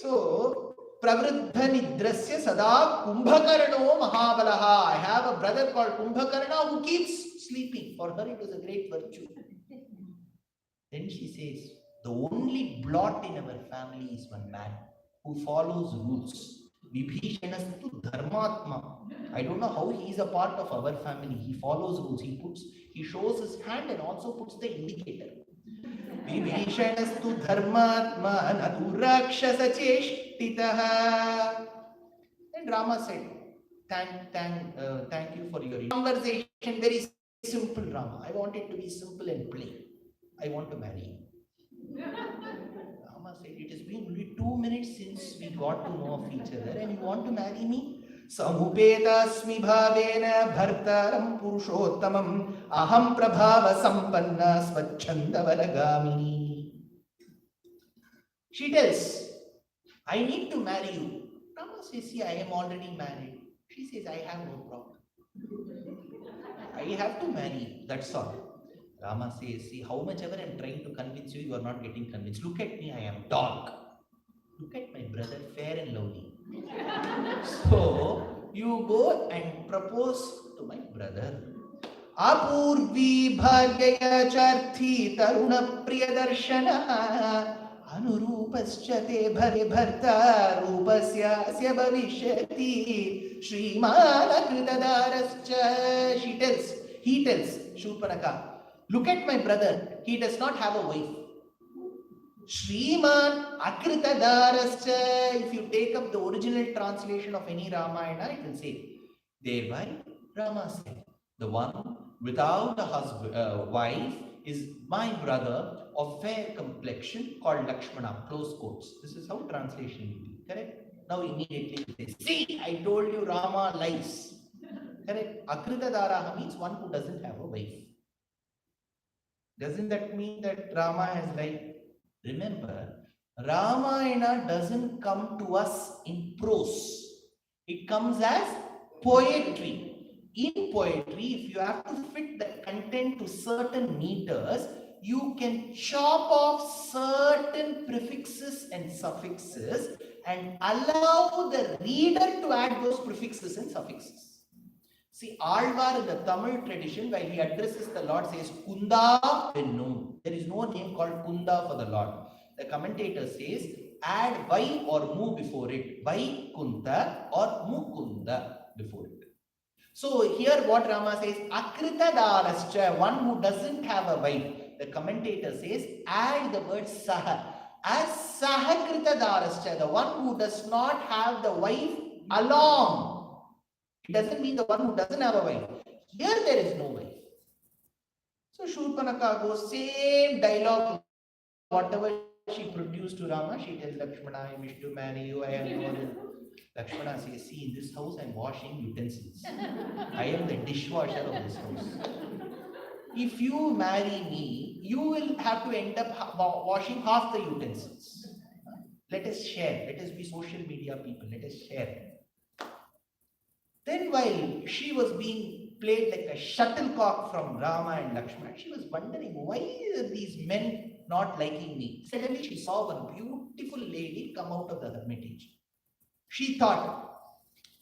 So, Pravriddha nidrasya sada Kumbhakarno mahabalaha. I have a brother called Kumbhakarna who keeps sleeping. For her it was a great virtue. Then she says, the only blot in our family is one man who follows rules. Vibheeshana Dharmatma. I don't know how he is a part of our family. He follows rules. He shows his hand and also puts the indicator. Vibheeshana Dharmatma Natu Rakshasa Cheshtitaha. And Rama said, thank you for your conversation. Very simple, Rama. I want it to be simple and plain. I want to marry you. Rama said, it has been only 2 minutes since we got to know of each other and you want to marry me? Samupetasmi bhavena bhartaram purushottamam aham prabhava sampanna svachchanda varagamini. She tells, I need to marry you. Rama says, see, I am already married. She says, I have no problem. I have to marry you, that's all. Rama says, see, how much ever I am trying to convince you, you are not getting convinced. Look at me, I am dark. Look at my brother, fair and lovely. So you go and propose to my brother. Apurvi bhagyaya charthi taruna priyadarshanah Anurupascha te bharta rupasya asya bhavishyati Shrimana kritadarascha. He tells Shurpanaka, look at my brother, he does not have a wife. Shriman Akritadarascha. If you take up the original translation of any Ramayana, it will say, thereby Rama said, the one without a husband, wife is my brother of fair complexion called Lakshmana, close quotes. This is how translation will be, correct? Now immediately they say, see, I told you Rama lies. Correct? Akritadaraha means one who doesn't have a wife. Doesn't that mean that Rama has lied? Remember, Ramayana doesn't come to us in prose. It comes as poetry. In poetry, if you have to fit the content to certain meters, you can chop off certain prefixes and suffixes and allow the reader to add those prefixes and suffixes. See, Alvar in the Tamil tradition, while he addresses the Lord, says Kunda Pennum. There is no name called Kunda for the Lord. The commentator says, add Vai or Mu before it. Vai Kunta or Mukunda before it. So here what Rama says, Akrita Darascha, one who doesn't have a wife. The commentator says, add the word Saha. As Sahakrita Darascha, the one who does not have the wife along. It doesn't mean the one who doesn't have a wife. Here there is no wife. So Shurpanaka goes, same dialogue, whatever she produced to Rama, she tells Lakshmana, I wish to marry you, I am more than... Lakshmana says, see, in this house I am washing utensils. I am the dishwasher of this house. If you marry me, you will have to end up washing half the utensils. Let us share. Let us be social media people. Let us share. Then while she was being played like a shuttlecock from Rama and Lakshmana, she was wondering, why are these men not liking me? Suddenly she saw one beautiful lady come out of the hermitage. She thought,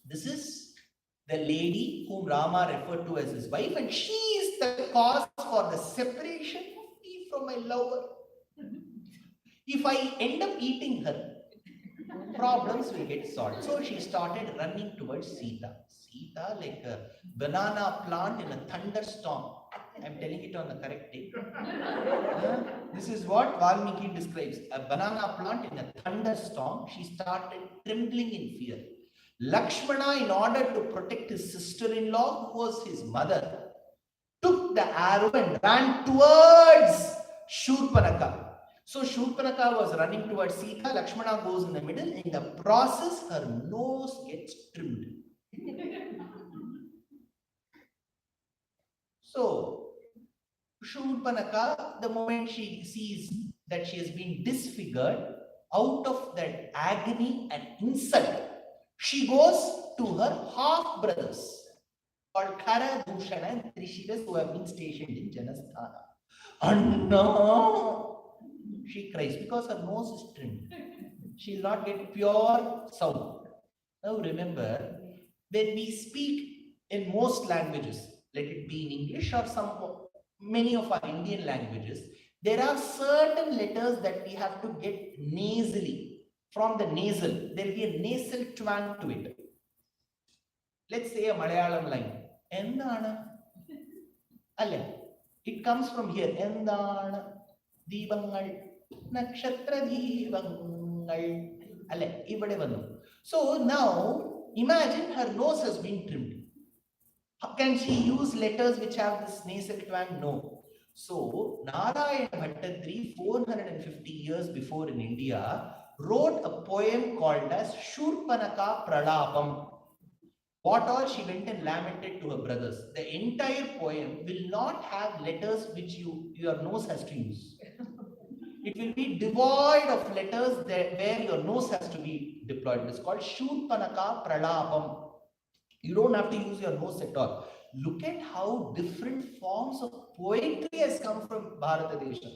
this is the lady whom Rama referred to as his wife, and she is the cause for the separation of me from my lover. If I end up eating her, problems will get solved. So she started running towards Sita. Sita, like a banana plant in a thunderstorm. I'm telling it on the correct day. This is what Valmiki describes. A banana plant in a thunderstorm. She started trembling in fear. Lakshmana, in order to protect his sister-in-law, who was his mother, took the arrow and ran towards Shurpanaka. So Shurpanaka was running towards Sita, Lakshmana goes in the middle. In the process, her nose gets trimmed. So Shurpanaka, the moment she sees that she has been disfigured, out of that agony and insult, she goes to her half-brothers called Khara, Dushana and Trishiras, who have been stationed in Janasthana. Anna! She cries because her nose is trimmed. She will not get pure sound. Now remember, when we speak in most languages, let it be in English or many of our Indian languages, there are certain letters that we have to get nasally. From the nasal, there will be a nasal twang to it. Let's say a Malayalam line. Endana. It comes from here. Endana. Deepangal. Nakshatra Deepangal. So now, imagine her nose has been trimmed. Can she use letters which have this nasal twang? No. So, Narayana Bhattadri, 450 years before in India, wrote a poem called as Shurpanaka Pralapam. What all she went and lamented to her brothers. The entire poem will not have letters which your nose has to use. It will be devoid of letters where your nose has to be deployed. It's called Shurpanaka Pralapam. You don't have to use your nose at all. Look at how different forms of poetry has come from Bharatadesha.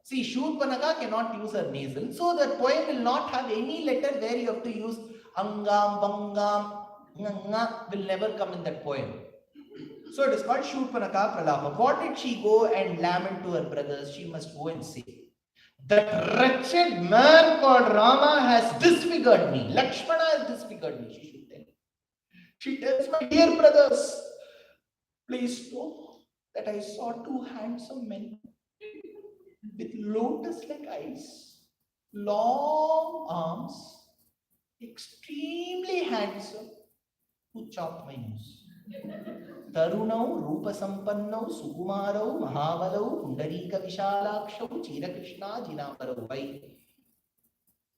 See, Shurpanaka cannot use her nasal, so the poem will not have any letter where you have to use Angam, Vangam, Nganga will never come in that poem. So it is called Shurpanaka Pralapa. What did she go and lament to her brothers? She must go and say, that wretched man called Rama has disfigured me. Lakshmana has disfigured me, she should tell. She tells, my dear brothers, please know that I saw two handsome men with lotus-like eyes, long arms, extremely handsome, who chopped my nose. Tarunau, Rupa Sampannau, Sukumarau, Mahavalau, Pundarika Vishalakshau, Chirakrishna, Jinambarau. Why?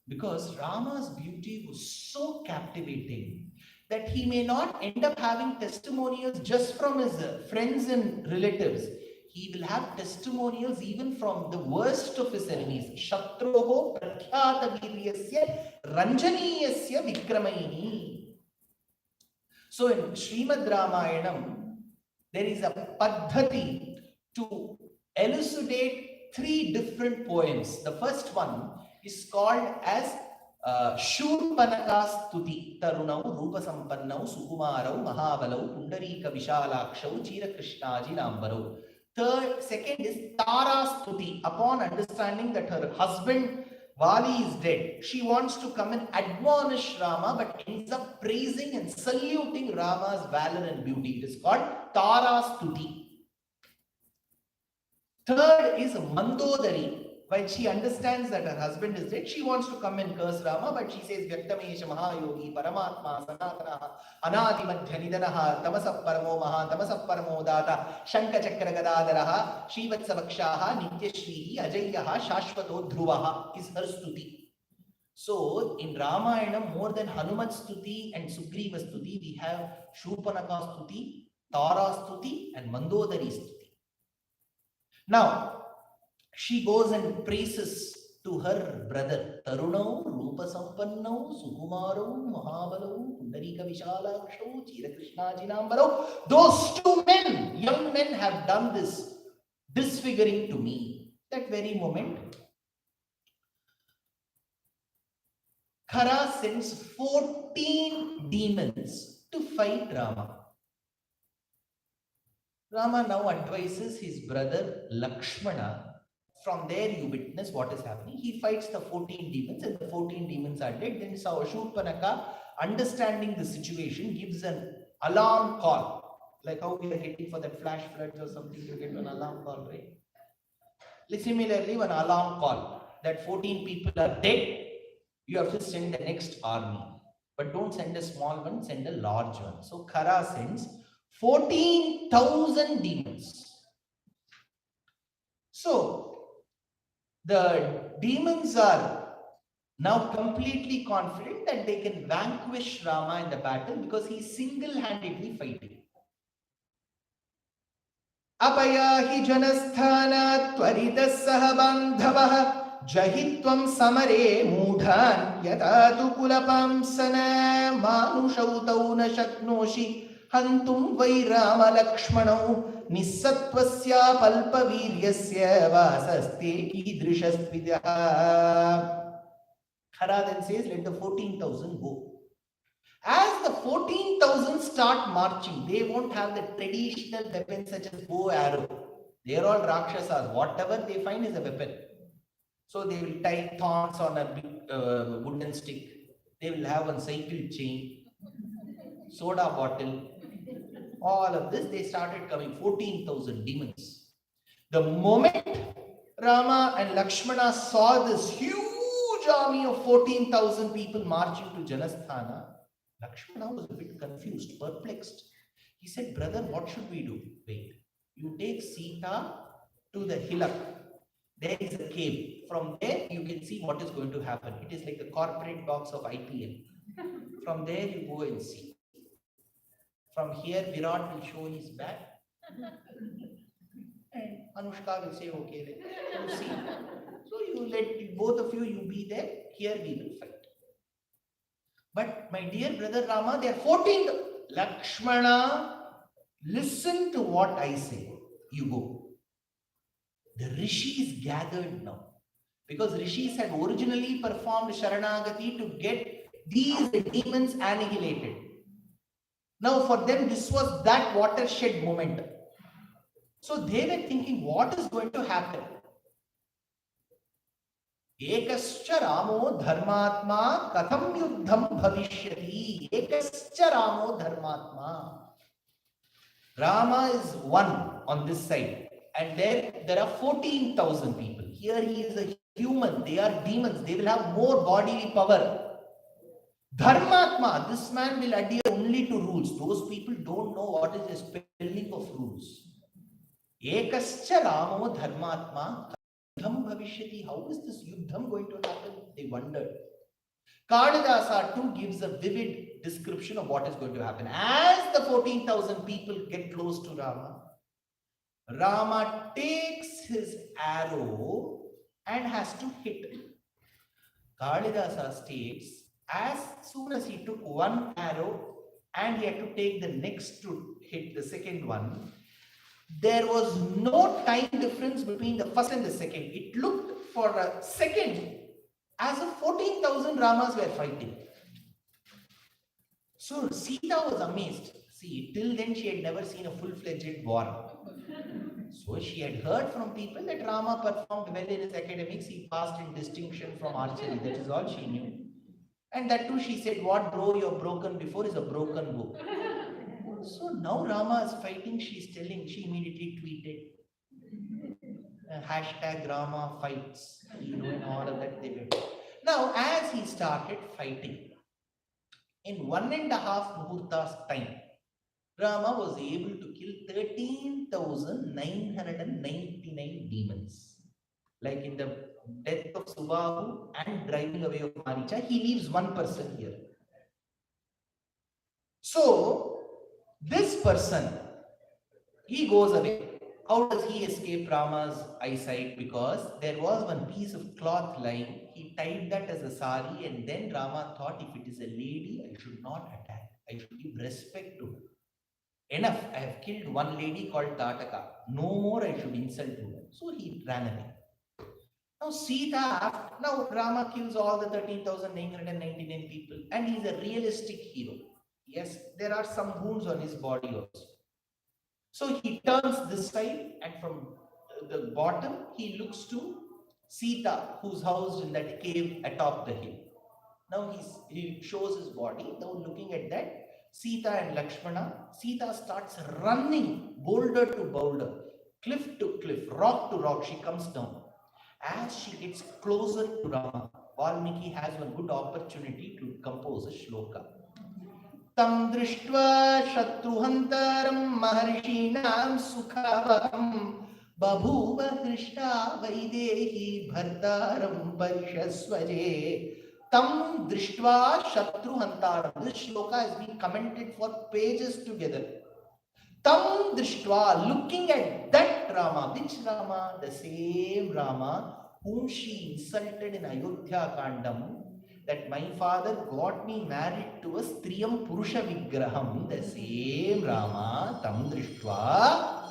Because Rama's beauty was so captivating that he may not end up having testimonials just from his friends and relatives. He will have testimonials even from the worst of his enemies. Shatroho Prathyata Viryasya Ranjaniyasya Vikramaini. So in Srimad Ramayanam, there is a paddhati to elucidate three different poems. The first one is called as Shurpanaka Stuti. Tarunau, Rupa Sampannau, Sukumarau, Mahavalau, Pundarika Vishalakshau, Chirakrishnaji Nambarau. Second is Tara Stuti. Upon understanding that her husband Vali is dead, she wants to come and admonish Rama, but ends up praising and saluting Rama's valor and beauty. It is called Tara Stuti. Third is Mandodari. When she understands that her husband is dead, she wants to come and curse Rama, but she says, Vyaktamesha Mahayogi, Paramatma, Sanātana, Anadi Madhyanidanaha, Tamasap Paramo Maha, Tamasap Paramo Data, Shanka Chakra Gadadaraha, Shivatsavakshaha, Nityashrihi, Ajayaha, Shashvato Dhruvaha is her stuti. So in Ramayanam, more than Hanumat stuti and Sugreeva stuti, we have Shurpanaka stuti, Tara stuti, and Mandodari stuti. Now, she goes and praises to her brother Tarunau, Rupa Sampannau, Sukumarau, Mahavalau, Pundarika Vishalakshau, Chirakrishna Jinambarau. Those two men, young men, have done this disfiguring to me. That very moment, Khara sends 14 demons to fight Rama. Rama now advises his brother Lakshmana. From there you witness what is happening. He fights the 14 demons and the 14 demons are dead. Then Shurpanaka, understanding the situation, gives an alarm call. Like how we are getting for that flash floods or something, you get an alarm call, right? Similarly, an alarm call that 14 people are dead, you have to send the next army. But don't send a small one, send a large one. So Khara sends 14,000 demons. So the demons are now completely confident that they can vanquish Rama in the battle because he is single-handedly fighting. Apaya hi janasthana tvaritas sahabandhavah jahitvam samare mudhan yatatu kulapamsana manushautau na shaknoshi hantum vai Rama Lakshmanau Nissatvasya palpaviryasya vasaste kidrishasvidya. Khara then says, let the 14,000 go. As the 14,000 start marching, they won't have the traditional weapons such as bow, arrow. They are all Rakshasas. Whatever they find is a weapon. So they will tie thorns on a big wooden stick. They will have a cycle chain, soda bottle. All of this, they started coming, 14,000 demons. The moment Rama and Lakshmana saw this huge army of 14,000 people marching to Janasthana, Lakshmana was a bit confused, perplexed. He said, brother, what should we do? Wait, you take Sita to the hillock. There is a cave. From there, you can see what is going to happen. It is like a corporate box of IPL. From there, you go and see. From here, Virat will show his back. And Anushka will say, okay, let's see. So you let both of you be there. Here we will fight. But my dear brother Rama, they are 14. Lakshmana, listen to what I say. You go. The rishis gathered now. Because rishis had originally performed Sharanagathy to get these demons annihilated. Now for them, this was that watershed moment. So they were thinking, what is going to happen? Ekascha Ramo Dharmatma Katham Yuddham Bhavishyati. Ekascha Ramo Dharmatma. Rama is one on this side, and there are 14,000 people. Here he is a human, they are demons, they will have more bodily power. Dharmatma, this man will adhere only to rules. Those people don't know what is the spelling of rules. Ekascha Ramo Dharmatma Yuddham Bhavishyati. How is this Yuddham going to happen? They wondered. Kalidasa too gives a vivid description of what is going to happen. As the 14,000 people get close to Rama, Rama takes his arrow and has to hit. Kalidasa states, as soon as he took one arrow and he had to take the next to hit the second one, there was no time difference between the first and the second. It looked for a second as if 14,000 Ramas were fighting. So Sita was amazed. See, till then she had never seen a full-fledged war. So she had heard from people that Rama performed well in his academics. He passed in distinction from archery. That is all she knew. And that too she said, what bow you have broken before is a broken bow. So now Rama is fighting, she is telling, she immediately tweeted. Hashtag Rama fights, and all of that they were. Now, as he started fighting, in 1.5 muhurta's time, Rama was able to kill 13,999 demons. Like in the death of Subahu and driving away of Maricha, he leaves one person here. So, this person, he goes away. How does he escape Rama's eyesight? Because there was one piece of cloth lying. He tied that as a sari, and then Rama thought, if it is a lady, I should not attack. I should give respect to her. Enough, I have killed one lady called Tataka. No more I should insult her. So he ran away. Now Sita, now Rama kills all the 13,999 people, and he is a realistic hero. Yes, there are some wounds on his body also. So he turns this side, and from the bottom he looks to Sita, who's housed in that cave atop the hill. Now he shows his body. Now looking at that, Sita and Lakshmana, Sita starts running boulder to boulder, cliff to cliff, rock to rock. She comes down. As she gets closer to Rama, Valmiki has one good opportunity to compose a shloka. Tam drishtva shatruhantaram maharishinaam sukhavaham babhuva drishta vaidehi bhartaram parishasvaje. Tam drishtva shatruhantaram. This shloka has been commented for pages together. Tam drishtva, looking at that Rama. Which Rama? The same Rama whom she insulted in Ayodhya Kandam. That my father got me married to a Striyam Purusha Vigraham, the same Rama, Tam Drishtva.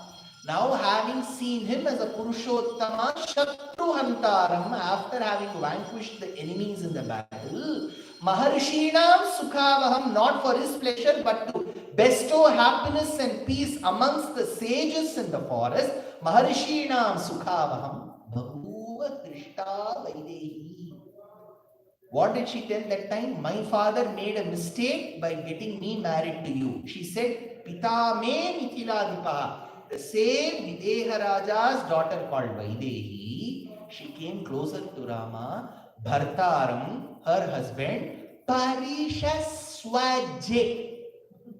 Now having seen him as a Purushottama Shatruhantaram, after having vanquished the enemies in the battle, Maharishinam Sukhavaham, not for his pleasure but to bestow happiness and peace amongst the sages in the forest, Maharishinam Sukhavaham, Bhahuva Drishta Vaidehi. What did she tell that time? My father made a mistake by getting me married to you. She said, Pita me Mithiladipaha. The same Videha Raja's daughter called Vaidehi. She came closer to Rama. Bhartaram, her husband, Parishaswaje.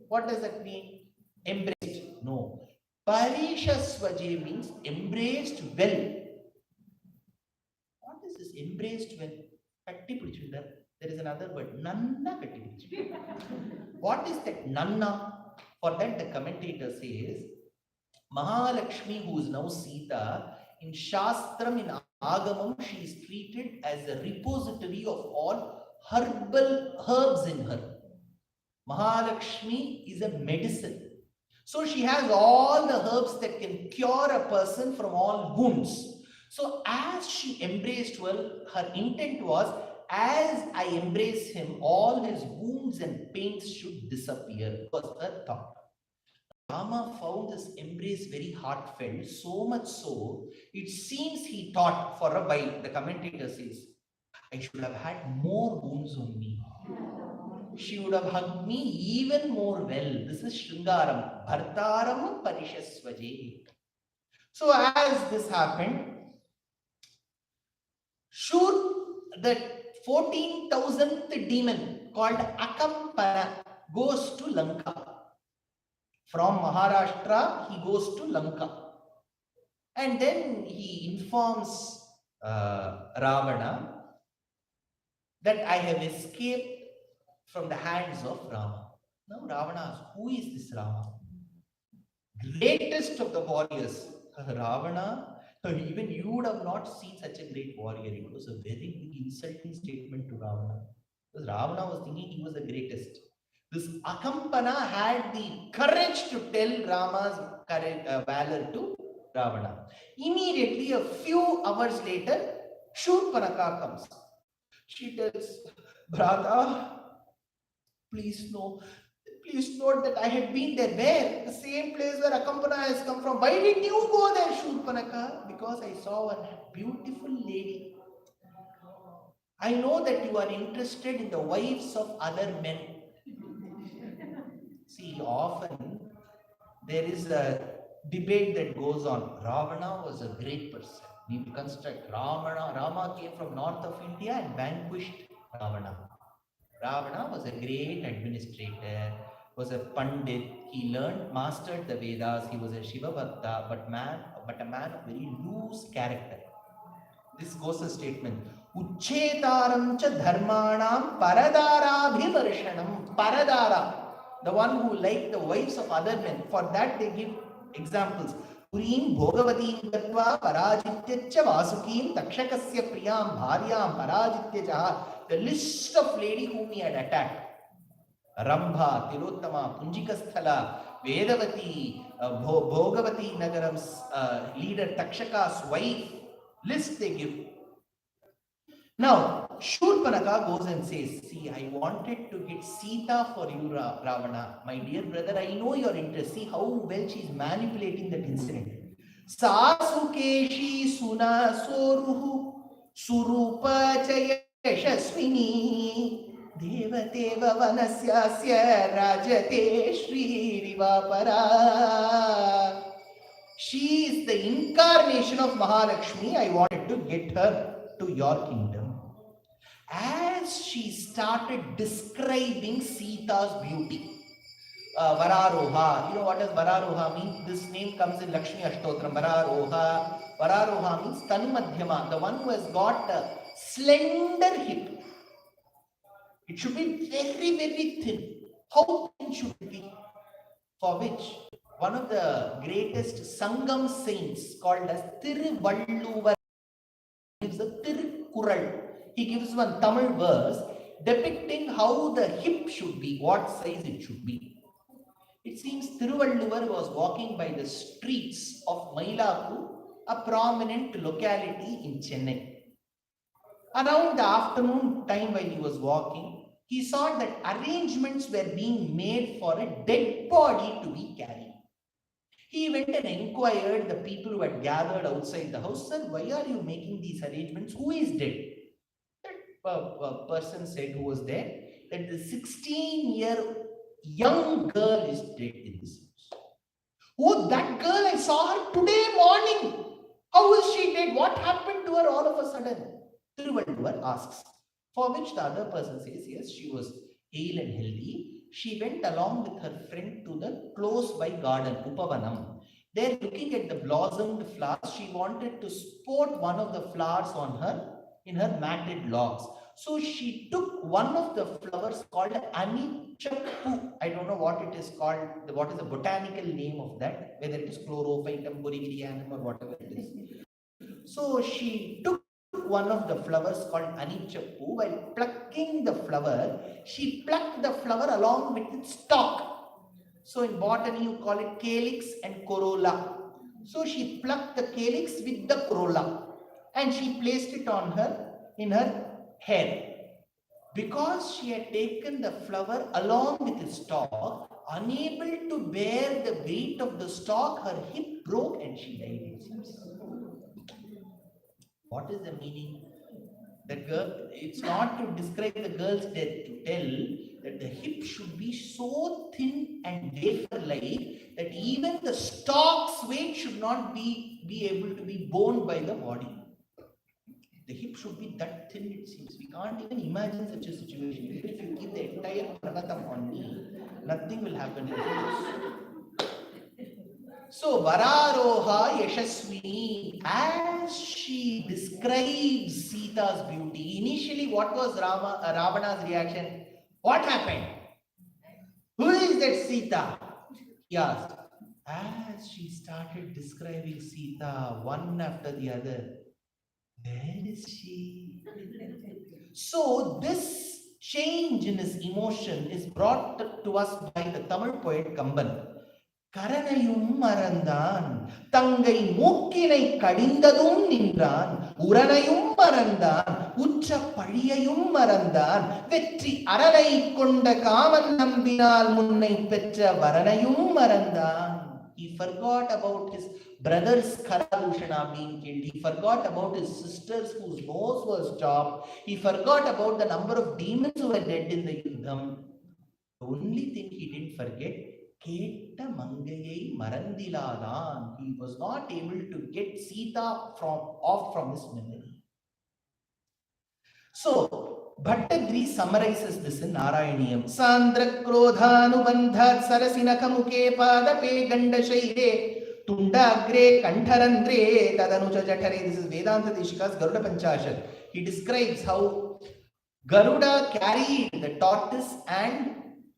What does that mean? Embraced. No. Parishaswaje means embraced well. What is this embraced well? There is another word, Nanna Katti. What is that Nanna? For that the commentator says, Mahalakshmi, who is now Sita, in Shastram, in Agamam, she is treated as a repository of all herbs in her. Mahalakshmi is a medicine. So she has all the herbs that can cure a person from all wounds. So as she embraced her intent was, as I embrace him, all his wounds and pains should disappear, was her thought. Rama found this embrace very heartfelt, so much so, it seems he thought for a while, the commentator says, I should have had more wounds on me. She would have hugged me even more well. This is Shringaram. Bhartaram Parishasvaje. So as this happened, the 14,000th demon called Akampana goes to Lanka. From Maharashtra, he goes to Lanka. And then he informs Ravana that I have escaped from the hands of Rama. Now Ravana asks, who is this Rama? Greatest of the warriors. Ravana, even you would have not seen such a great warrior. It was a very big insulting statement to Ravana. Because Ravana was thinking he was the greatest. This Akampana had the courage to tell Rama's valor to Ravana. Immediately, a few hours later, Shurpanakha comes. She tells, Brother, please note that I had been there. Where? The same place where Akampana has come from. Why did you go there, Shurpanakha? Because I saw a beautiful lady. I know that you are interested in the wives of other men. See, often there is a debate that goes on. Ravana was a great person. We will construct Rama came from north of India and vanquished Ravana. Ravana was a great administrator, was a pandit. He mastered the Vedas. He was a Shiva Bhakta, but a man of very loose character. This goes a statement. Uchetaram cha dharmanam paradarabhivarshanam. Paradara. The one who liked the wives of other men. For that they give examples. Purim bhogavatim gatva parajityacha vasukim takshakasya priyam bharyam parajityacha. The list of lady whom he had attacked. Rambha, Tilottama, Punjikasthala, Vedavati, Bhogavati Nagaram's leader Takshaka's wife. List they give. Now, Shurpanakha goes and says, see, I wanted to get Sita for you, Ravana. My dear brother, I know your interest. See how well she is manipulating that incident. Sasukeshi Suna Soruhu Surupa Chayashaswini Devateva Vanasyasya Rajate Shri Rivapara. She is the incarnation of Mahalakshmi. I wanted to get her to your kingdom. As she started describing Sita's beauty, Vararoha, you know what does Vararoha mean? This name comes in Lakshmi Ashtotram. Vararoha means Tanu Madhyama, the one who has got a slender hip. It should be very, very thin. How thin should it be? For which one of the greatest Sangam saints called as Thiruvalluvar gives a Tirukural. He gives one Tamil verse depicting how the hip should be, what size it should be. It seems Thiruvalluvar was walking by the streets of Mailapu, a prominent locality in Chennai. Around the afternoon time while he was walking, he saw that arrangements were being made for a dead body to be carried. He went and inquired the people who had gathered outside the house, sir, why are you making these arrangements? Who is dead? That person said who was there, that the 16-year young girl is dead in this house. Oh, that girl, I saw her today morning. How is she dead? What happened to her all of a sudden? Thiruvalluvar asks. For which the other person says, yes, she was hale and healthy. She went along with her friend to the close by garden, Upavanam. There, looking at the blossomed flowers, she wanted to sport one of the flowers on her in her matted locks. So she took one of the flowers called Anichappu. I don't know what it is called, what is the botanical name of that, whether it is chlorophytum, Borivirianum or whatever it is. So she took one of the flowers called Anichappu. While plucking the flower, she plucked the flower along with its stalk. So in botany you call it calyx and corolla. So she plucked the calyx with the corolla. and she placed it on her, in her hair. Because she had taken the flower along with the stalk, unable to bear the weight of the stalk, her hip broke and she died, it seems. What is the meaning? The girl, it's not to describe the girl's death, to tell that the hip should be so thin and wafer-like that even the stalk's weight should not be able to be borne by the body. The hip should be that thin, it seems. We can't even imagine such a situation. Even if you give the entire Pravatam on me, nothing will happen. So, Vararoha Yashaswini, as she describes Sita's beauty, initially what was Ravana's reaction? What happened? Who is that Sita? He asked. As she started describing Sita one after the other, where is she? So this change in his emotion is brought to us by the Tamil poet Kamban. Karanayum marandan, tangai mukkinai kadindadum nindran, uranayum marandan, ucha padiyayum marandan, vettri aranai konda kamanam binal munnai petra varanayum marandan. He forgot about his brother's Karadushana being killed. He forgot about his sisters whose nose was chopped. He forgot about the number of demons who were dead in the Yuddham. The only thing he didn't forget, Keta Mangayai Marandiladan. He was not able to get Sita off from his memory. So, Bhattadri summarizes this in Narayaniyam. Sandra Krodhanubandhat Sarasinakamuke Padape Gandashaire Tundagre Kantharandre Tadanucha Jatare. This is Vedanta Deshika's Garuda Panchashat. He describes how Garuda carried the tortoise and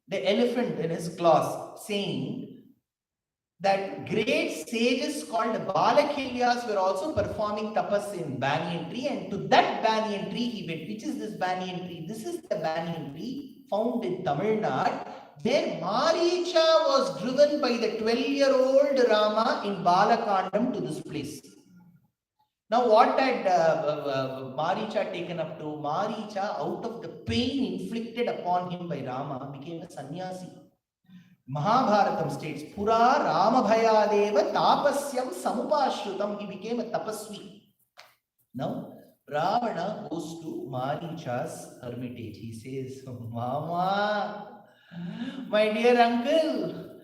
the elephant in his claws, saying that great sages called Balakilyas were also performing tapas in banyan tree, and to that banyan tree he went. Which is this banyan tree? This is the banyan tree found in Tamil Nadu, where Maricha was driven by the 12-year-old Rama in Balakandam to this place. Now what had Maricha taken up to? Maricha, out of the pain inflicted upon him by Rama, became a sannyasi. Mahabharatam states, Pura Ramabhayadeva tapasyam samupashrutam. He became a tapasvi. Now, Ravana goes to Maricha's hermitage. He says, Mama, my dear uncle,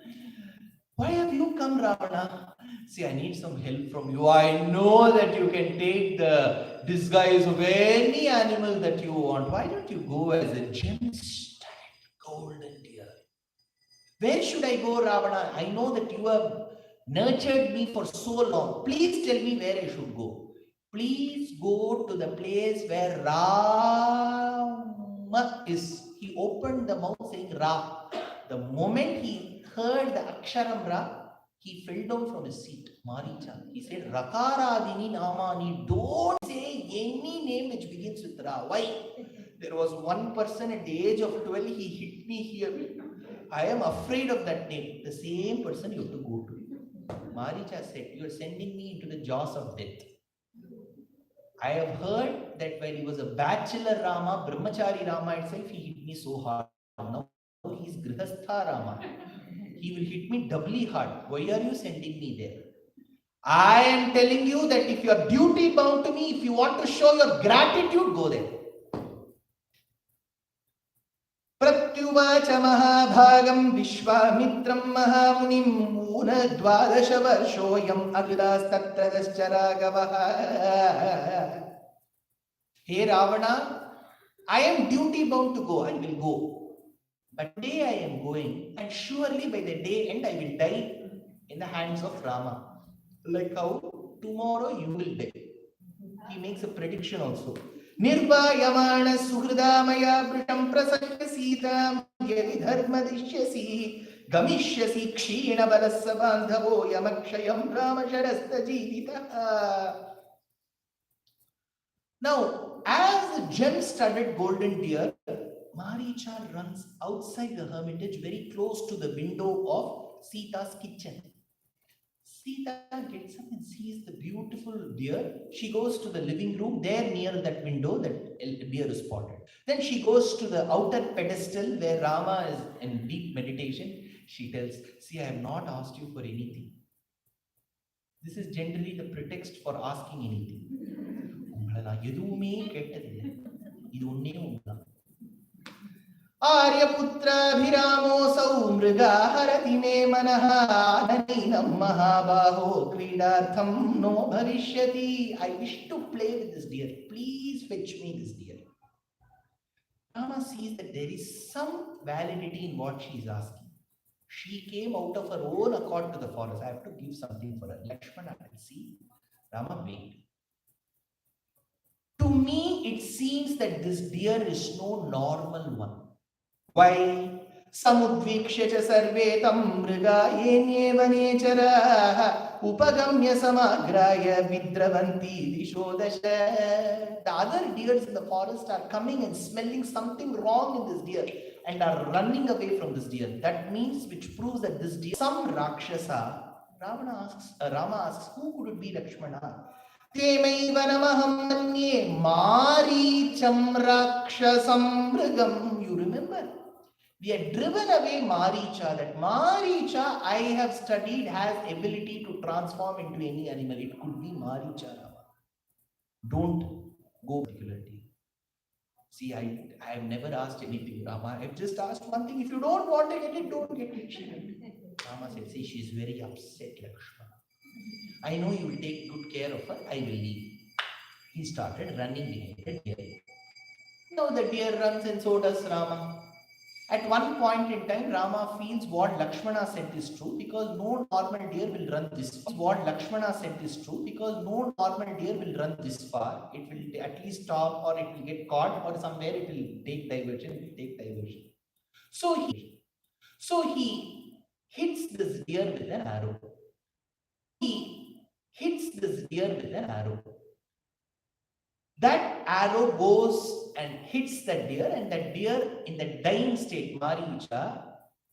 why have you come, Ravana? See, I need some help from you. I know that you can take the disguise of any animal that you want. Why don't you go as a gem-stacked golden deer? Where should I go, Ravana? I know that you have nurtured me for so long. Please tell me where I should go. Please go to the place where Rama is. He opened the mouth saying Ra. The moment he heard the Aksharam Ra, he fell down from his seat. Maricha. He said, Rakaradini Namani. Don't say any name which begins with Ra. Why? There was one person at the age of 12, he hit me here. I am afraid of that name. The same person you have to go to. Maricha said, you are sending me into the jaws of death. I have heard that when he was a bachelor Rama, Brahmachari Rama itself, he hit me so hard. Now he is Grihastha Rama. He will hit me doubly hard. Why are you sending me there? I am telling you that if you are duty bound to me, if you want to show your gratitude, go there. Pratyuvacha Mahabhagam Vishwamitram Mahamunim Una Dvadasha Varshoyam Agdas Tattradasharagavaha. Hey Ravana, I am duty bound to go. I will go. But today I am going, and surely by the day end I will die in the hands of Rama. Like how tomorrow you will die. He makes a prediction also. Nirvayamana Suhridamaya Britam Prasakya Sita Yavi Dharma Dishyasi Gamishyasi Kshina Balasabandhavo Yamakshayam Rama Sharasta Jivita. Now, as a gem-studded golden deer, Maricha runs outside the hermitage very close to the window of Sita's kitchen. Sita gets up and sees the beautiful deer. She goes to the living room. There near that window, that deer is spotted. Then she goes to the outer pedestal where Rama is in deep meditation. She tells, see, I have not asked you for anything. This is generally the pretext for asking anything. Aryaputrabhiramosau mrigaharati me manaha naninam mahabaho kridartham no bhavishyati. I wish to play with this deer. Please fetch me this deer. Rama sees that there is some validity in what she is asking. She came out of her own accord to the forest. I have to give something for her. Lakshmana will see. Rama, wait. To me, it seems that this deer is no normal one. Why? Samudvikshya cha sarve tam mriga yenyeva nechara upagamya samagraya vidravanti dishodasha. The other deers in the forest are coming and smelling something wrong in this deer and are running away from this deer. That means, which proves that this deer, some Rakshasa. Rama asks, who could it be, Lakshmana? Temaiva namaham manye maricham rakshasam mrigam. You remember? We had driven away Maricha. That Maricha, I have studied, has ability to transform into any animal. It could be Maricha. Don't go particularly. See, I have never asked anything, Rama. I have just asked one thing. If you don't want to get it, don't get it. Rama said, see, she is very upset, Lakshmana. I know you will take good care of her. I will leave. He started running behind the deer. Now the deer runs and so does Rama. At one point in time, Rama feels what Lakshmana said is true because no normal deer will run this far. What Lakshmana said is true because no normal deer will run this far. It will at least stop, or it will get caught, or somewhere it will take diversion. So he hits this deer with an arrow. That arrow goes and hits that deer, and that deer, in the dying state, Maricha,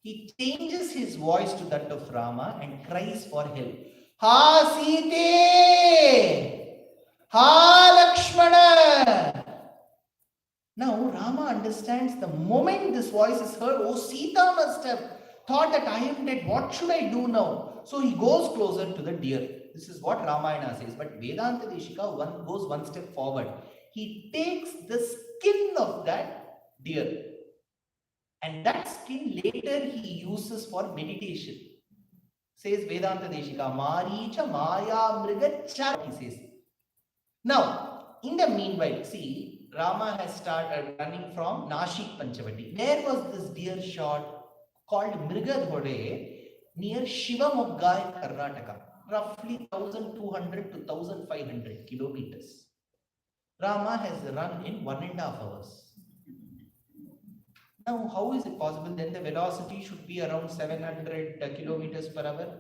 he changes his voice to that of Rama and cries for help. Ha Sita! Ha Lakshmana! Now Rama understands the moment this voice is heard, oh, Sita must have thought that I am dead. What should I do now? So he goes closer to the deer. This is what Ramayana says. But Vedanta Deshika goes one step forward. He takes the skin of that deer. And that skin later he uses for meditation. Says Vedanta Deshika, Maricha Maya Mriga, he says. Now, in the meanwhile, see, Rama has started running from Nashik Panchavati. Where was this deer shot? Called Mrigadhode, near Shivamogga in Karnataka. Roughly 1200 to 1500 kilometers. Rama has run in 1.5 hours. Now, how is it possible? Then the velocity should be around 700 kilometers per hour.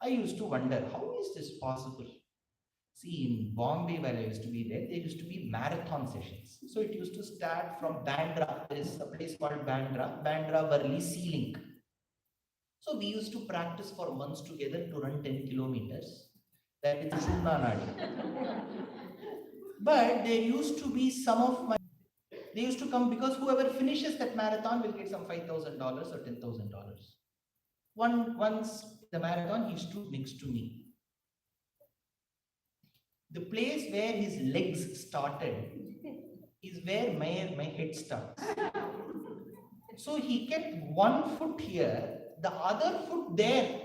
I used to wonder, how is this possible? See, in Bombay, where I used to be there used to be marathon sessions. So it used to start from Bandra. There is a place called Bandra, Varli Sea Link. So we used to practice for months together to run 10 kilometers. That is Sanātana. But there used to be they used to come because whoever finishes that marathon will get some $5,000 or $10,000. Once the marathon, he stood next to me. The place where his legs started is where my head starts. So he kept one foot here, the other foot there.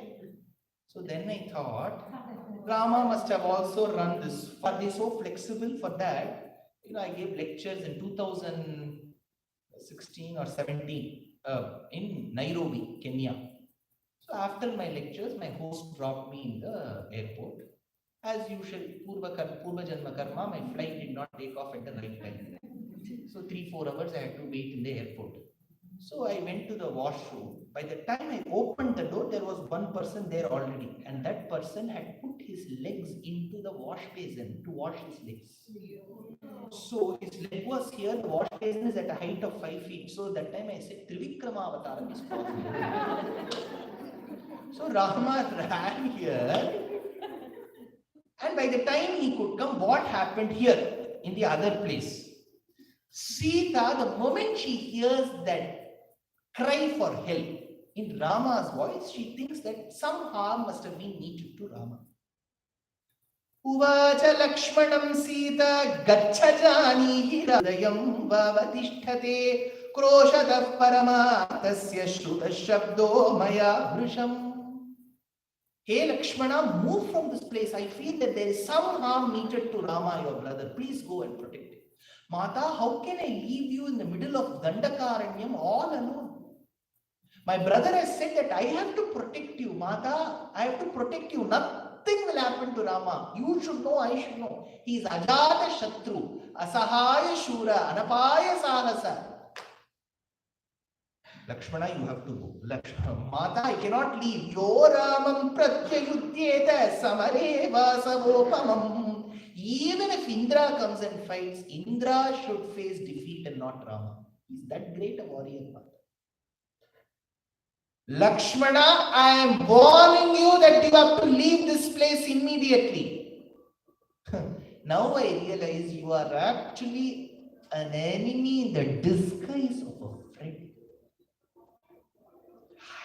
So then I thought, Rama must have also run this. Are they so flexible for that? I gave lectures in 2016 or 17 in Nairobi, Kenya. So after my lectures, my host dropped me in the airport. As usual, Purva Janma Karma, my flight did not take off at the right time. So 3-4 hours I had to wait in the airport. So I went to the washroom. By the time I opened the door, there was one person there already. And that person had put his legs into the wash basin to wash his legs. So his leg was here, the wash basin is at a height of 5 feet. So that time I said, Trivikrama Avataram is possible. So Rama ran here, and by the time he could come, what happened here in the other place? Sita, the moment she hears that cry for help in Rama's voice, she thinks that some harm must have been needed to Rama. Uvacha Lakshmanam Sita Gaccha Janihi Hridayam Vavatishthate Kroshatah Paramatasya Shruta Shabdo Maya Bhrisham. Hey Lakshmana, move from this place. I feel that there is some harm needed to Rama, your brother. Please go and protect him. Mata, how can I leave you in the middle of Dandakaranyam all alone? My brother has said that I have to protect you. Mata, I have to protect you. Nothing will happen to Rama. You should know, I should know. He is Ajata Shatru, Asahaya Shura, Anapaya Sahasa. Lakshmana, you have to go. Lakshmana, Mata, I cannot leave. Yo Ramam Pratyayudyeta Samare Vasavopamam. Even if Indra comes and fights, Indra should face defeat and not Rama. He is that great a warrior, Mata. Lakshmana, I am warning you that you have to leave this place immediately. Now I realize you are actually an enemy in the disguise of a friend.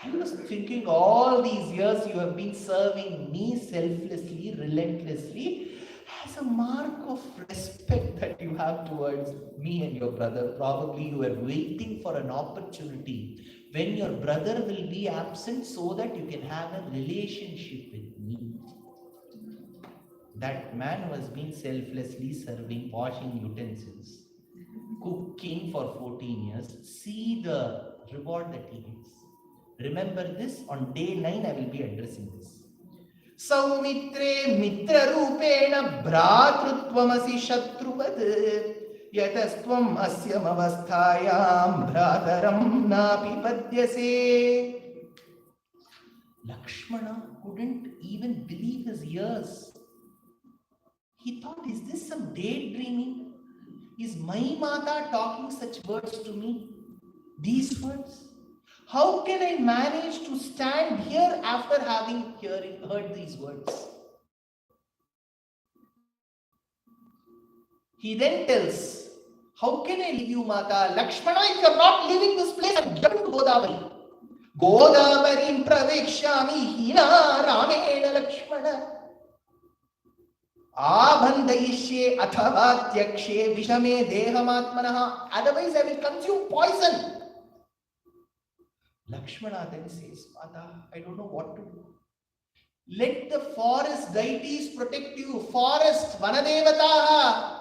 I was thinking all these years you have been serving me selflessly, relentlessly, as a mark of respect that you have towards me and your brother. Probably you were waiting for an opportunity when your brother will be absent so that you can have a relationship with me. That man who has been selflessly serving, washing utensils, cooking for 14 years, see the reward that he gets. Remember this, on day 9 I will be addressing this. Saumitre mitra rupena bhratruttvamasi shatruvad yatastvam asyam avasthayam bhrataram napi padyase. Lakshmana couldn't even believe his ears. He thought, is this some daydreaming? Is my mata talking such words to me? These words? How can I manage to stand here after having heard these words? He then tells, how can I leave you, Mata? Lakshmana, if you are not leaving this place, I am going to Godavari. Godavari pravekshami hina ramena Lakshmana. Abhandayishye athava tyakshe vishame dehamatmanaha. Otherwise I will consume poison. Lakshmana then says, Mata, I don't know what to do. Let the forest deities protect you. Forest, Vanadevataha.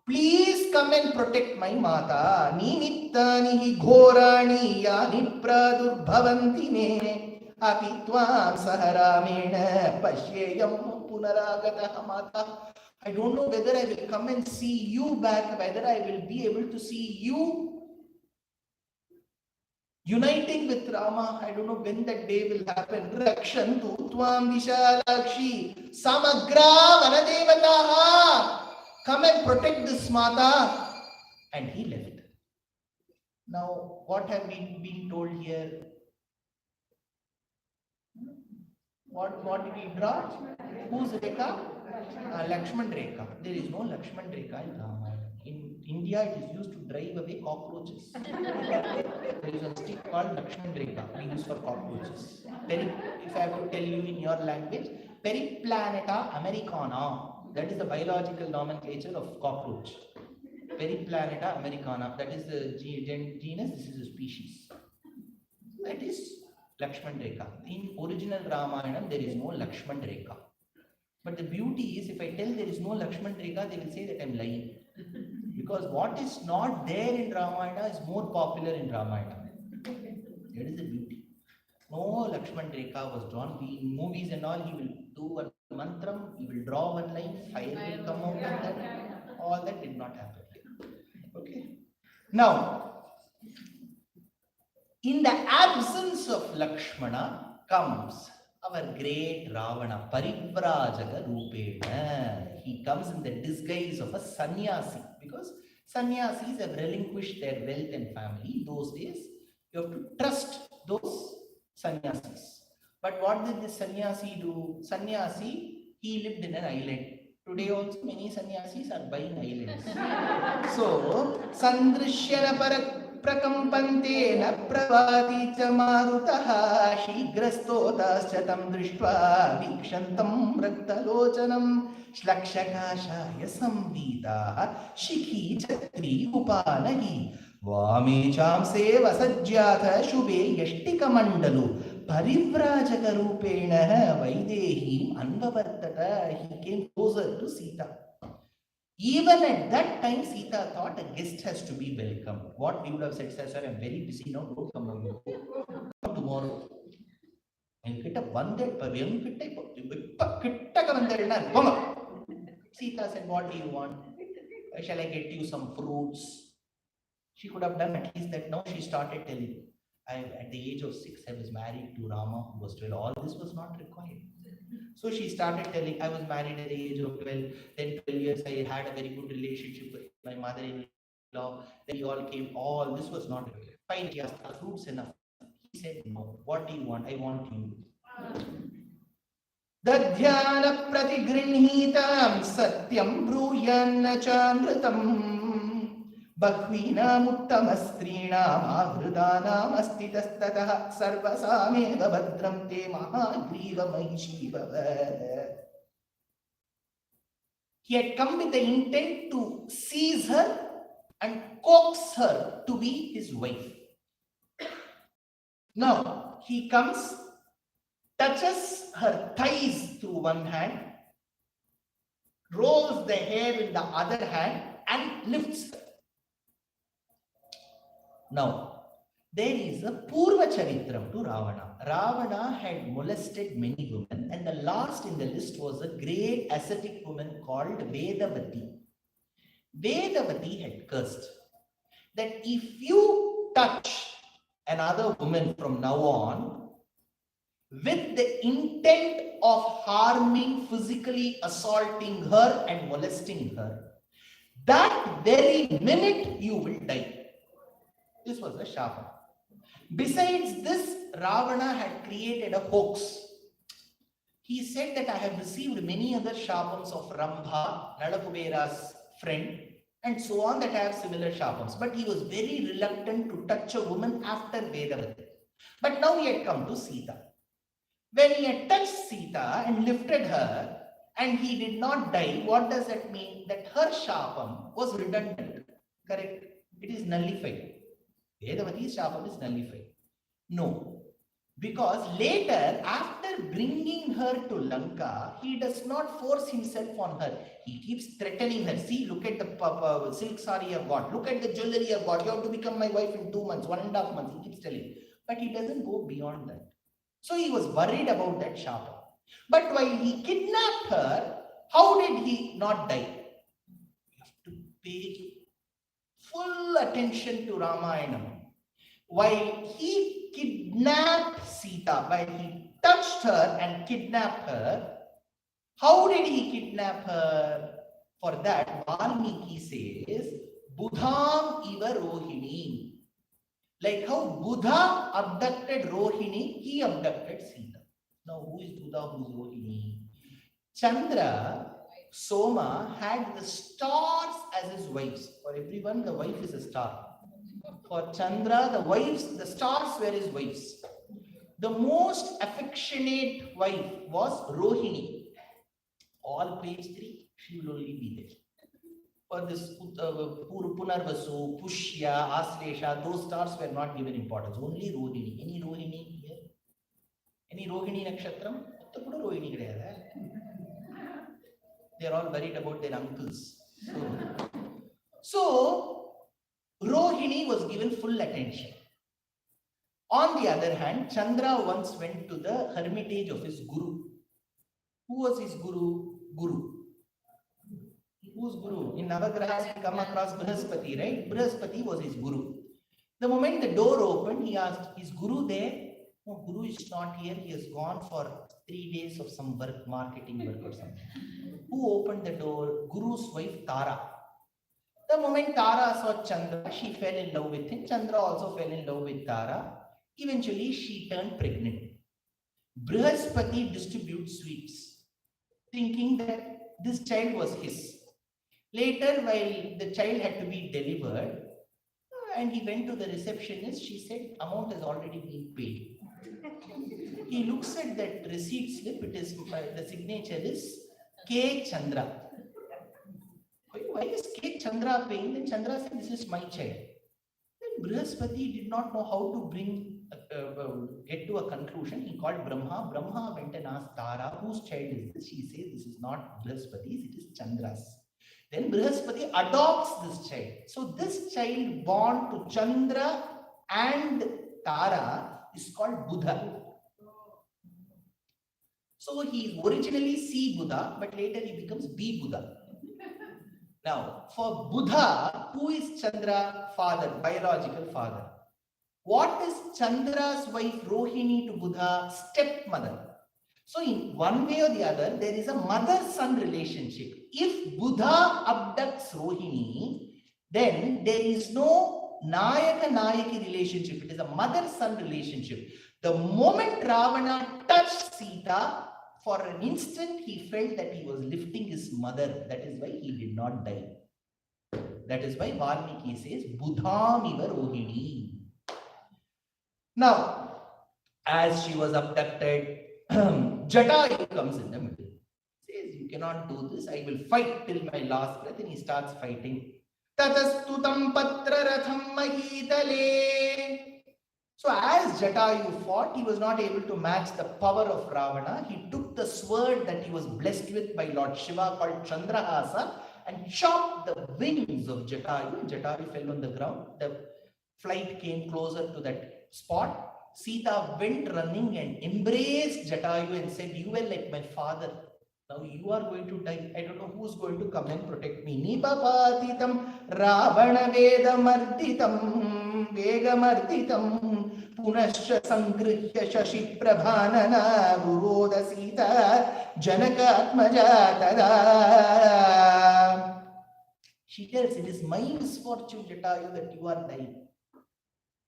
Please come and protect my Mata. Nimittani hi ghorani yani pradurbhavanti me. Apitvam saharamena pashyayam punaragataha Mata. I don't know whether I will come and see you back, whether I will be able to see you uniting with Rama. I don't know when that day will happen. Rakshantu tvam vishalakshi samagra vanadevataha. Come and protect this Mata. And he left. Now, what have we been told here? What did he draw? Whose Rekha? Lakshman Rekha. There is no Lakshman Rekha in Ramayana. In India, it is used to drive away cockroaches. There is a stick called Lakshman Rekha we use for cockroaches. If I have to tell you in your language, Periplaneta americana. That is the biological nomenclature of cockroach. Periplaneta americana. That is the genus. This is a species. That is Lakshman Rekha. In original Ramayanam, there is no Lakshman Rekha. But the beauty is, if I tell there is no Lakshman Rekha, they will say that I am lying. Because what is not there in Ramayana is more popular in Ramayana. That is the beauty. No Lakshman Rekha was drawn. In movies and all, he will do one mantram, he will draw one line, fire will come out of that. All that did not happen. Okay. Now, in the absence of Lakshmana comes our great Ravana, Parivrajaka Rupena. He comes in the disguise of a sannyasi, because sannyasis have relinquished their wealth and family. In those days, you have to trust those sannyasis. But what did this sannyasi do? Sannyasi, he lived in an island. Today also many sannyasis are buying islands. So, Sandrishyana Prakampantena Pravati Chamarutaha Shigrastotascha tam Drishtva Vikshantam Raktalochanam Shlakshakashaya Samvita Shikhi Chatri Upanahi Vame Chamse Vasajjatha Shubhe Yashtika Mandalu Parivrajaka Rupena Vaidehi Anvavartata. He came closer to Sita. Even at that time, Sita thought a guest has to be welcome. What we would have said, sir, I'm very busy now, don't come now. Come tomorrow. Sita said, what do you want? Shall I get you some fruits? She could have done at least that. Now she started telling. At the age of 6, I was married to Rama, who was 12. All this was not required. So she started telling, I was married at the age of 12. Then 12 years, I had a very good relationship with my mother-in-law. Then we all came. All this was not required. Fine, she asked, are fruits enough? He said, no. What do you want? I want you. Dadhyana pratigrinhitam satyam bruyana chandritam. Bhakvinam uttamastreenam avrudanam astitastataha sarvasameva bhadram te mahagriva mahishivava. He had come with the intent to seize her and coax her to be his wife. Now, he comes, touches her thighs through one hand, rolls the hair in the other hand and lifts her. Now, there is a Purva Charitram to Ravana. Ravana had molested many women, and the last in the list was a great ascetic woman called Vedavati. Vedavati had cursed that if you touch another woman from now on with the intent of harming, physically assaulting her and molesting her, that very minute you will die. This was the shapa. Besides this, Ravana had created a hoax. He said that I have received many other shapams of Rambha, Nalakubera's friend, and so on, that I have similar shapams. But he was very reluctant to touch a woman after Vedavati. But now he had come to Sita. When he had touched Sita and lifted her, and he did not die, what does that mean? That her shapam was redundant. Correct? It is nullified. Vedavati's shapam is nullified. No. Because later, after bringing her to Lanka, he does not force himself on her. He keeps threatening her. See, look at the silk saree I've got. Look at the jewelry I've got. You have to become my wife in 2 months, 1.5 months. He keeps telling. But he doesn't go beyond that. So he was worried about that shapa. But while he kidnapped her, how did he not die? You have to pay full attention to Ramayanam. While he kidnapped Sita, while he touched her and kidnapped her, how did he kidnap her? For that, Valmiki says, Budham iva Rohini. Like how Buddha abducted Rohini, he abducted Sita. Now, who is Buddha, who is Rohini? Chandra, Soma had the stars as his wives. For everyone, the wife is a star. For Chandra, the stars were his wives. The most affectionate wife was Rohini. All page 3, she will only be there. For this Punarvasu, Pushya, Aslesha, those stars were not given importance. Only Rohini. Any Rohini here? Any Rohini Nakshatram? They are all worried about their uncles. So Rohini was given full attention. On the other hand, Chandra once went to the hermitage of his guru. Who was his guru? Guru. Who's guru? In Navagrahas, we come across Brihaspati, right? Brihaspati was his guru. The moment the door opened, he asked, is Guru there? No, Guru is not here. He has gone for 3 days of some work, marketing work or something. Who opened the door? Guru's wife, Tara. The moment Tara saw Chandra, she fell in love with him. Chandra also fell in love with Tara. Eventually, she turned pregnant. Brihaspati distributes sweets, thinking that this child was his. Later, while the child had to be delivered, and he went to the receptionist, she said, amount has already been paid. He looks at that receipt slip, it is, the signature is K. Chandra. Why is K. Chandra paying? Then Chandra said, this is my child. Then Brihaspati did not know how to get to a conclusion. He called Brahma. Brahma went and asked Tara, whose child is this? She says, this is not Brihaspati's, it is Chandra's. Then Brihaspati adopts this child. So this child born to Chandra and Tara is called Buddha. So he is originally C Buddha, but later he becomes B Buddha. Now, for Buddha, who is Chandra? Father, biological father. What is Chandra's wife Rohini to Buddha? Stepmother. So in one way or the other, there is a mother-son relationship. If Buddha abducts Rohini, then there is no Nayaka-Nayaki relationship. It is a mother-son relationship. The moment Ravana touched Sita, for an instant he felt that he was lifting his mother. That is why he did not die. That is why Valmiki says, Buddham iva Rohini. Now, as she was abducted, Jatayu comes in the middle. Says, you cannot do this. I will fight till my last breath. And he starts fighting. Tatastutam patra ratham mahitale. So as Jatayu fought, he was not able to match the power of Ravana. He took the sword that he was blessed with by Lord Shiva called Chandrahasa and chopped the wings of Jatayu. Jatayu fell on the ground. The flight came closer to that spot. Sita went running and embraced Jatayu and said, you were like my father. Now you are going to die. I don't know who's going to come and protect me. Nipapatitam Ravana Vedamarditam Vegamarditam Punascha Sangrihya Shashi Prabhanana Guroda Sita Janakatmaja Tada. She tells, it is my misfortune, Jatayu, that you are dying.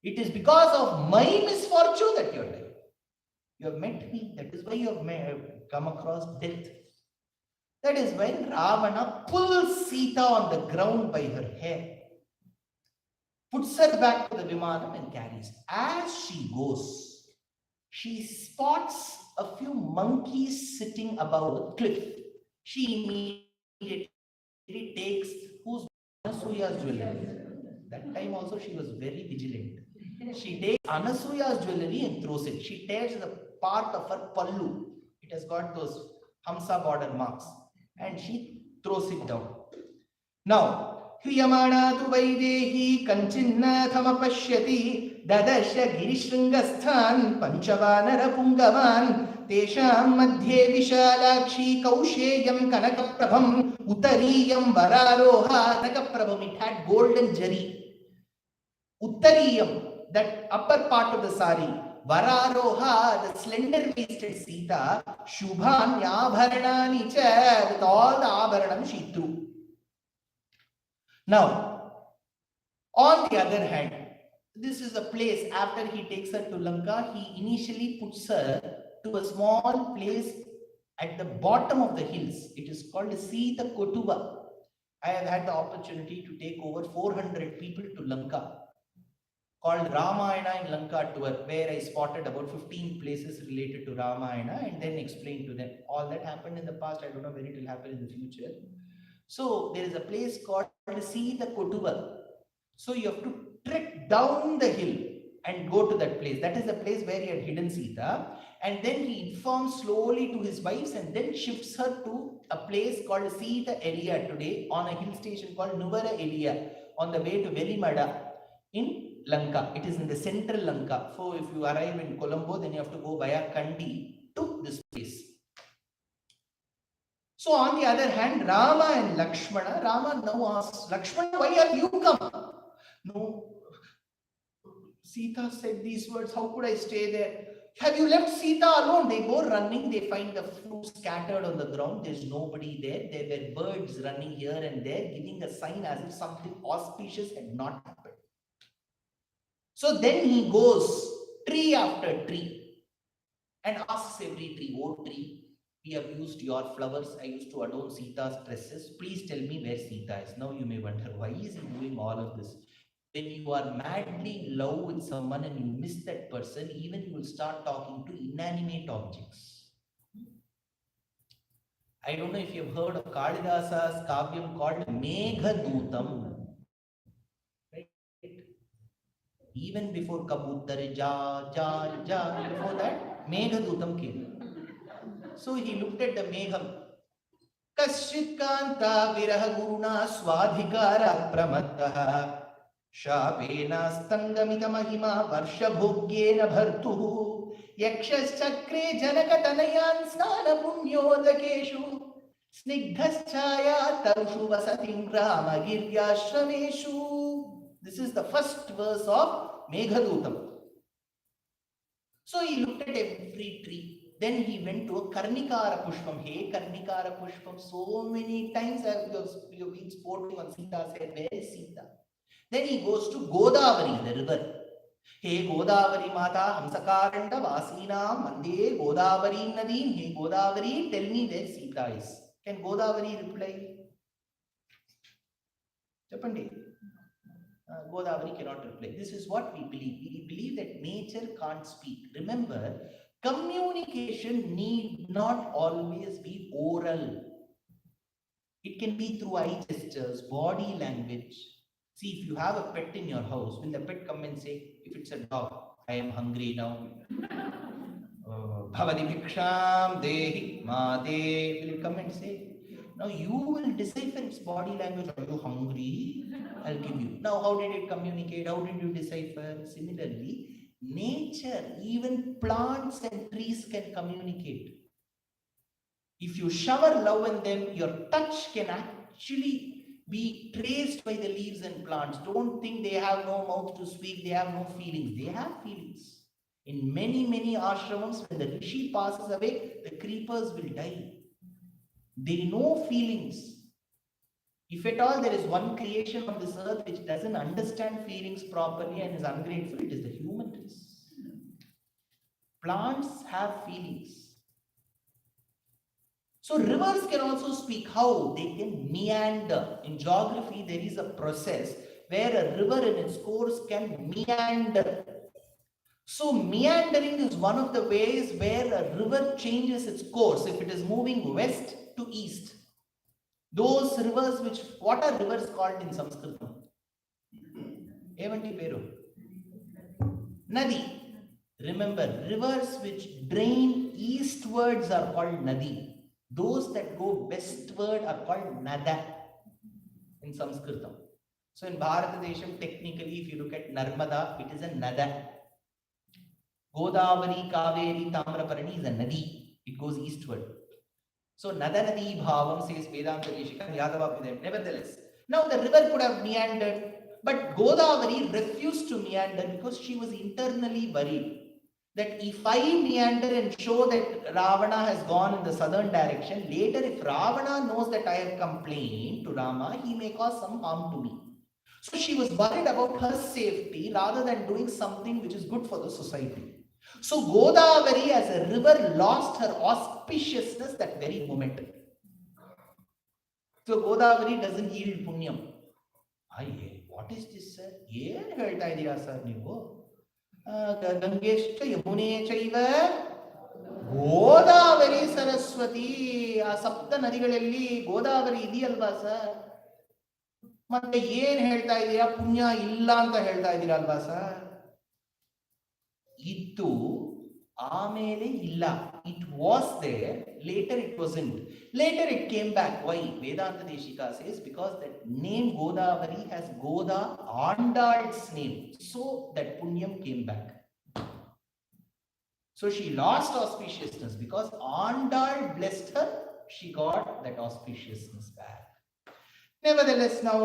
It is because of my misfortune that you are dying. You have met me. That is why you have come across death. That is when Ravana pulls Sita on the ground by her hair, puts her back to the Vimanam and carries. As she goes, she spots a few monkeys sitting above a cliff. She immediately takes whose Anasuya's jewelry. That time also she was very vigilant. She takes Anasuya's jewelry and throws it. She tears the part of her pallu. It has got those Hamsa border marks. And she throws it down. Now, Hriyamana tu Vaidehi Kanchinna Thamapashyati Dadasha Girishringasthan Panchavanara Pungavan Tesham Madhye Vishalakshi Kausheyam Kanakaprabham Uttariyam Vararoha. Kanakaprabham, it had golden jari. Uttariyam, that upper part of the sari. Vararoha, the slender-waisted Sita, Shubhan Yabharanani cha, with all the Abharanam she threw. Now, on the other hand, this is a place, after he takes her to Lanka, he initially puts her to a small place at the bottom of the hills. It is called Sita Kotuva. I have had the opportunity to take over 400 people to Lanka, called Ramayana in Lanka tour, where I spotted about 15 places related to Ramayana and then explained to them. All that happened in the past. I don't know when it will happen in the future. So there is a place called Sita Kotuva. So you have to trek down the hill and go to that place. That is the place where he had hidden Sita. And then he informs slowly to his wives and then shifts her to a place called Sita Eliya today on a hill station called Nuvara Eliya on the way to Velimada in Lanka. It is in the central Lanka. So if you arrive in Colombo, then you have to go via Kandi to this place. So on the other hand, Rama and Lakshmana, Rama now asks, Lakshmana, why have you come? No, Sita said these words, how could I stay there? Have you left Sita alone? They go running, they find the fruit scattered on the ground. There's nobody there. There were birds running here and there, giving a sign as if something auspicious had not happened. So then he goes tree after tree and asks every tree, "Oh tree, we have used your flowers. I used to adorn Sita's dresses. Please tell me where Sita is." Now you may wonder, why is he doing all of this? When you are madly in love with someone and you miss that person, even you will start talking to inanimate objects. I don't know if you've heard of Kalidasa's Kavyam called Meghadutam. Right? Even before Kabutar, before that, Meghadutam came. So he looked at the Megham. Kaschit Kanta Viraha Guruna Swadhikara Pramattaha Shapena Stangamita Mahima Varsha Bhogyena Bhartuhu Yakshachakre Janakatanayan Snana Punyodakeshu Snigdhaschaya Tarushu Vasatim Rama Giryashrameshu. This is the first verse of Meghadutam. So he looked at every tree. Then he went to a Karnikara Pushpam. Hey, Karnikara Pushpam. So many times you have been sporting on Sita's head. Where is Sita? Then he goes to Godavari, the river. Hey, Godavari Mata, Hamsakaranda, Vasinam, Mande, Godavari Nadim. Hey, Godavari, tell me where Sita is. Can Godavari reply? Japandi. Godavari cannot reply. This is what we believe. We believe that nature can't speak. Remember, communication need not always be oral. It can be through eye gestures, body language. See, if you have a pet in your house, will the pet come and say, if it's a dog, "I am hungry now. Bhavati Bhiksham Dehi Mate." Will it come and say? Now you will decipher its body language. Are you hungry? I'll give you. Now, how did it communicate? How did you decipher? Similarly, nature, even plants and trees can communicate. If you shower love on them, your touch can actually be traced by the leaves and plants. Don't think they have no mouth to speak, they have no feelings. They have feelings. In many, many ashrams, when the rishi passes away, the creepers will die. They know feelings. If at all there is one creation on this earth which doesn't understand feelings properly and is ungrateful, it is the human race. Plants have feelings. So rivers can also speak. How? They can meander. In geography, there is a process where a river in its course can meander. So meandering is one of the ways where a river changes its course if it is moving west to east. Those rivers which, what are rivers called in Sanskrit? Evanti Peru. Nadi. Remember, rivers which drain eastwards are called Nadi. Those that go westward are called Nada in Sanskrit. So in Bharatadesham, technically, if you look at Narmada, it is a Nada. Godavari, Kaveri, Tamraparani is a Nadi. It goes eastward. So Nada Nadi Bhavam says Vedanta Deshikam Yadava Vidam. Nevertheless, now the river could have meandered, but Godavari refused to meander because she was internally worried that if I meander and show that Ravana has gone in the southern direction, later if Ravana knows that I have complained to Rama, he may cause some harm to me. So she was worried about her safety rather than doing something which is good for the society. So Godavari as a river lost her auspiciousness that very moment. So Godavari doesn't yield punyam. What is this, sir? Yen helta idira sir neevu? Gangeshcha Yamune Chaiva Godavari Saraswati. ಆ ಸಪ್ತ ನದಿಗಳಲ್ಲಿ ಗೋದಾವರಿ ಇದೆಯಲ್ವಾ sir? ಮತ್ತೆ ಏನ್ ಹೇಳ್ತಾ ಇದ್ದೀರಾ? ಪುಣ್ಯ ಇಲ್ಲ ಅಂತ ಹೇಳ್ತಾ ಇದ್ದೀರಾ ಅಲ್ವಾ ಸರ್? ಇತ್ತು, ಆಮೇಲೆ ಇಲ್ಲ. It was there, later it wasn't. Later it came back. Why? Vedanta Deshika says because that name Godavari has Goda, Andal's name. So that punyam came back. So she lost auspiciousness because Andal blessed her. She got that auspiciousness back. Nevertheless, now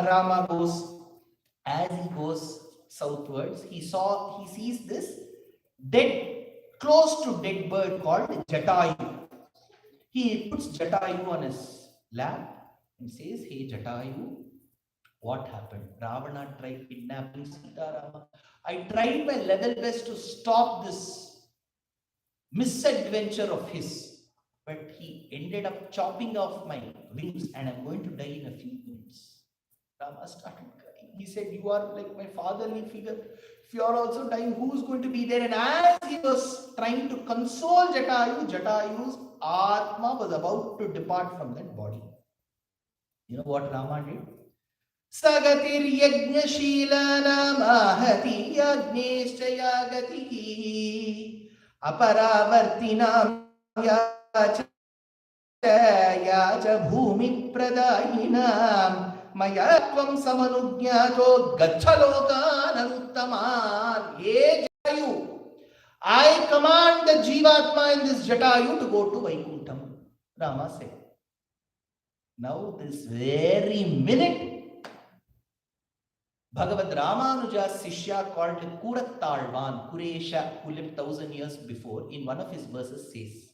Rama goes, as he goes southwards, he sees this dead, close to dead bird called Jatayu. He puts Jatayu on his lap and says, "Hey Jatayu, what happened? Ravana tried kidnapping Sita Rama. I tried my level best to stop this. misadventure of his, but he ended up chopping off my wings and I'm going to die in a few minutes. Rama started crying. He said, you are like my fatherly figure. If you are also dying, who's going to be there? And as he was trying to console Jatayu, Jatayu's Atma was about to depart from that body. You know what Rama did? Sagatir yajnashilanam ahati yajneshchaya gatihi aparavartinam yacha bhumi pradayinam mayatvam samanugyato gacchalokan Ye Jatayu, I command the Jivatma in this Jatayu to go to Vaikuntham. Rama said. Now this very minute, Bhagavad Ramanuja's Sishya called Kurattalvan, Kuresha, who lived 1000 years before, in one of his verses says,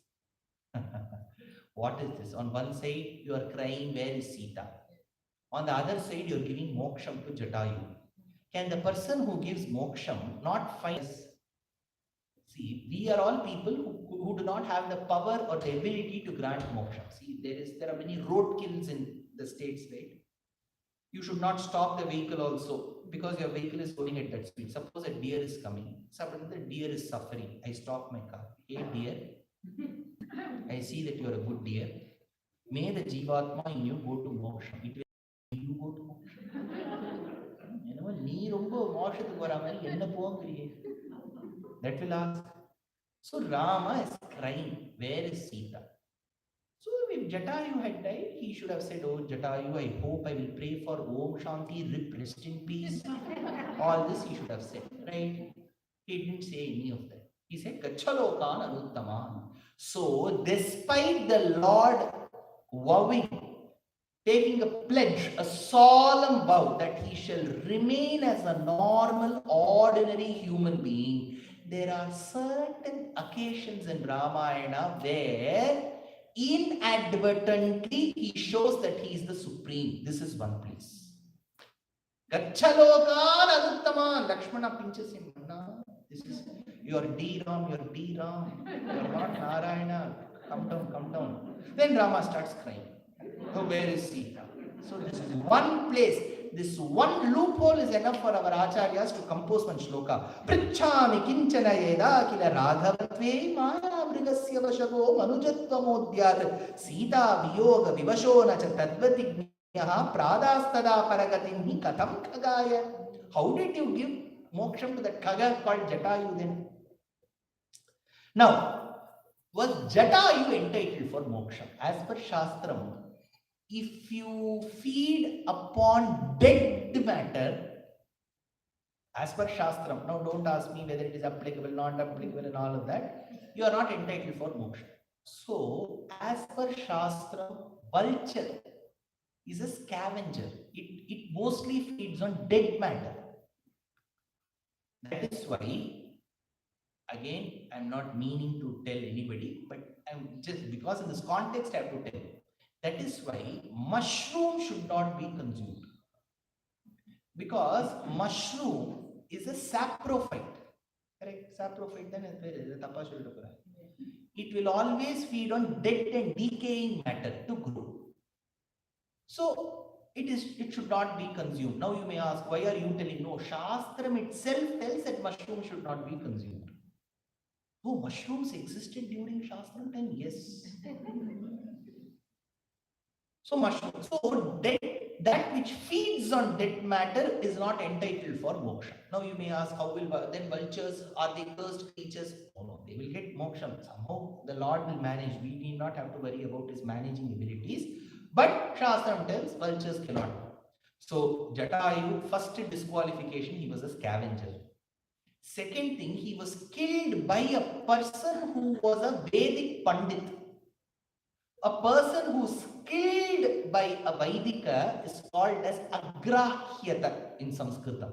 what is this? On one side, you are crying, where is Sita? On the other side, you are giving Moksham to Jatayu. Can the person who gives Moksham not find us? See, we are all people who do not have the power or the ability to grant Moksham. See, there are many roadkills in the states, right? You should not stop the vehicle also because your vehicle is going at that speed. Suppose a deer is coming. Suppose the deer is suffering. I stop my car. Hey deer, I see that you are a good deer. May the Jivatma in you go to Moksham. It will you go to Moksham. You know, nee rombo mokshatuku varamal enna pongriye. That will ask. So Rama is crying, where is Sita? So if Jatayu had died, he should have said, oh Jatayu, I hope I will pray for Om Shanti, rip, rest in peace. All this he should have said, right? He didn't say any of that. He said, Gacchalokan anuttaman. So despite the Lord vowing, taking a pledge, a solemn vow that he shall remain as a normal, ordinary human being, there are certain occasions in Ramayana where inadvertently he shows that he is the supreme. This is one place. Gacchalokan anuttaman. Lakshmana pinches him. This is your D-Ram, your D-Ram. You are not Narayana. Come down, come down. Then Rama starts crying. So where is Sita? So this is one place. This one loophole is enough for our acharyas to compose one shloka. Prichami kinchana yeda kila radhavatve maya vrigasya vashago manujatvamodyat Sita viyoga vivashona cha tadvatigniyaha pradastada paragatimhi katham khagaya. How did you give Moksham to that Khaga called Jatayu then? Now, was Jatayu entitled for Moksham? As per Shastram, if you feed upon dead matter, as per Shastram, now don't ask me whether it is applicable, not applicable and all of that, you are not entitled for Moksha. So, as per Shastram, vulture is a scavenger. It mostly feeds on dead matter. That is why, again, I'm not meaning to tell anybody, but I'm just, because in this context I have to tell. That is why mushroom should not be consumed. Because mushroom is a saprophyte. Correct? Saprophyte, then it will always feed on dead and decaying matter to grow. So it should not be consumed. Now you may ask, why are you telling? No, Shastram itself tells that mushroom should not be consumed. Oh, mushrooms existed during Shastram time? Yes. So mushroom. So that which feeds on dead matter is not entitled for moksha. Now you may ask, how will then vultures, are they cursed creatures? Oh no, they will get moksha. Somehow the Lord will manage. We need not have to worry about his managing abilities. But Shastram tells vultures cannot. So Jatayu, first disqualification, he was a scavenger. Second thing, he was killed by a person who was a Vedic Pandit. A person who's killed by a Vaidika is called as Agrahyata in Sanskrita.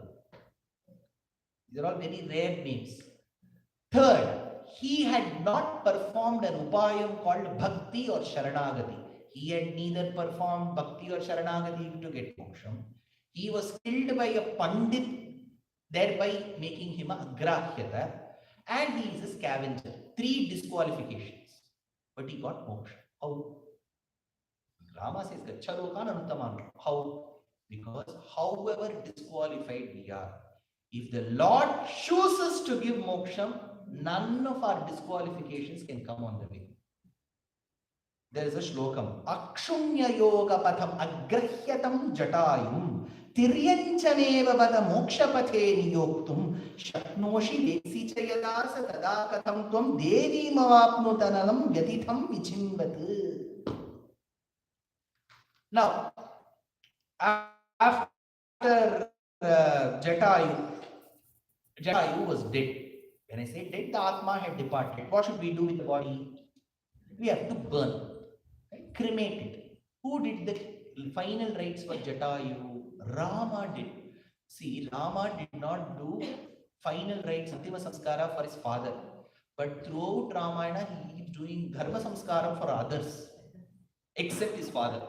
These are all very rare names. Third, he had not performed an upayam called Bhakti or Sharanagathy. He had neither performed Bhakti or Sharanagathy to get Moksham. He was killed by a Pandit, thereby making him a Agrahyata, and he is a scavenger. 3 disqualifications, but he got moksha. How? Rama says, Gachalokan Anutaman. How? Because however disqualified we are, if the Lord chooses to give moksham, none of our disqualifications can come on the way. There is a shlokam. Akshunya yoga patham agrahyatam jatayum tiryanchaneva pada moksha pathe niyoktum shaknoshi desi chayadasa tada katham tvam devi mavapnutananam yatitham vichimvat. Now, after Jatayu was dead. When I say dead, the Atma had departed. What should we do with the body? We have to burn, right? Cremate it. Who did the final rites for Jatayu? Rama did. See, Rama did not do final rites, Antima Samskara for his father. But throughout Ramayana, he is doing Dharma Samskara for others, except his father.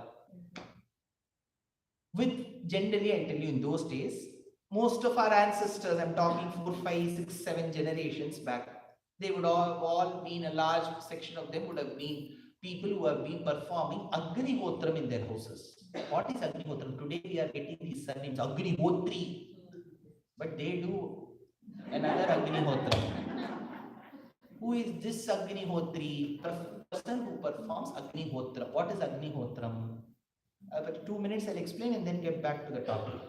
With generally, I tell you, in those days, most of our ancestors, I'm talking 4, 5, 6, 7 generations back, they would all been, a large section of them would have been people who have been performing Agnihotram in their houses. What is Agnihotram? Today we are getting these surnames, Agnihotri. But they do another Agnihotram. Who is this Agnihotri? The person who performs Agnihotram. What is Agnihotram? But 2 minutes I'll explain and then get back to the topic.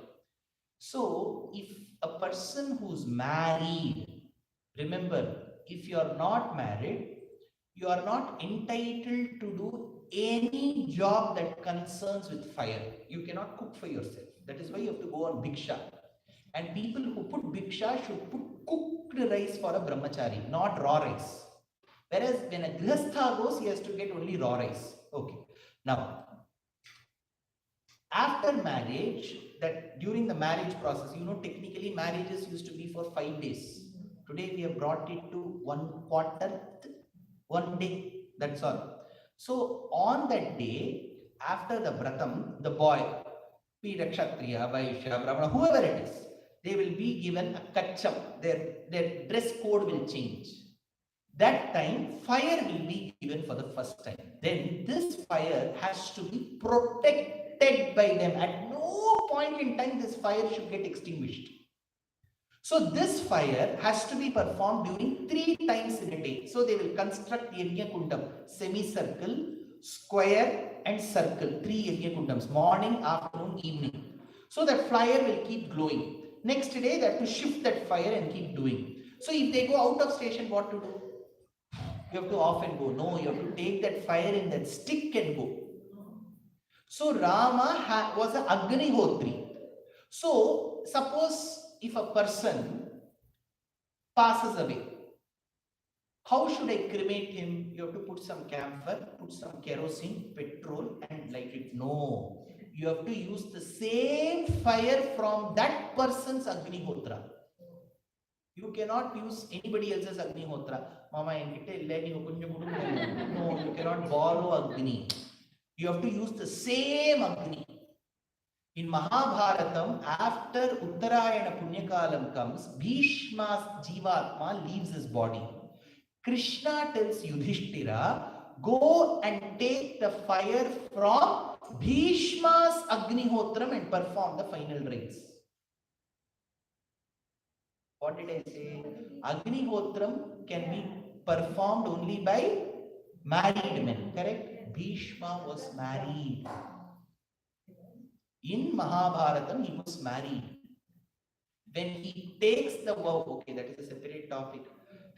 So, if a person who's married, remember, if you are not married, you are not entitled to do any job that concerns with fire. You cannot cook for yourself. That is why you have to go on bhiksha. And people who put bhiksha should put cooked rice for a brahmachari, not raw rice. Whereas when a grihastha goes, he has to get only raw rice. Okay. Now, after marriage, that during the marriage process, technically marriages used to be for 5 days. Today we have brought it to 1/4, 1 day. That's all. So on that day, after the vratam, the boy, be it Kshatriya, Vaishya, Brahmana, whoever it is, they will be given a kacham. Their dress code will change. That time, fire will be given for the first time. Then this fire has to be protected by them. At no point in time this fire should get extinguished. So this fire has to be performed during 3 times in a day. So they will construct Yajna Kundam, semicircle, square and circle, 3 Yajna Kundams, morning, afternoon, evening. So that fire will keep glowing. Next day they have to shift that fire and keep doing. So if they go out of station, what to do? You have to off and go. No, you have to take that fire in that stick and go. So Rama was an Agnihotri. So suppose if a person passes away, how should I cremate him? You have to put some camphor, put some kerosene, petrol and light it. No, you have to use the same fire from that person's Agnihotra. You cannot use anybody else's Agnihotra. Mama, no, you cannot borrow Agni. You have to use the same Agni. In Mahabharatam, after Uttarayana Punyakalam comes, Bhishma's Jivatma leaves his body. Krishna tells Yudhishthira, go and take the fire from Bhishma's Agnihotram and perform the final rites. What did I say? Agnihotram can be performed only by married men, correct? Bhishma was married. In Mahabharatam, he was married. When he takes the vow, okay, that is a separate topic.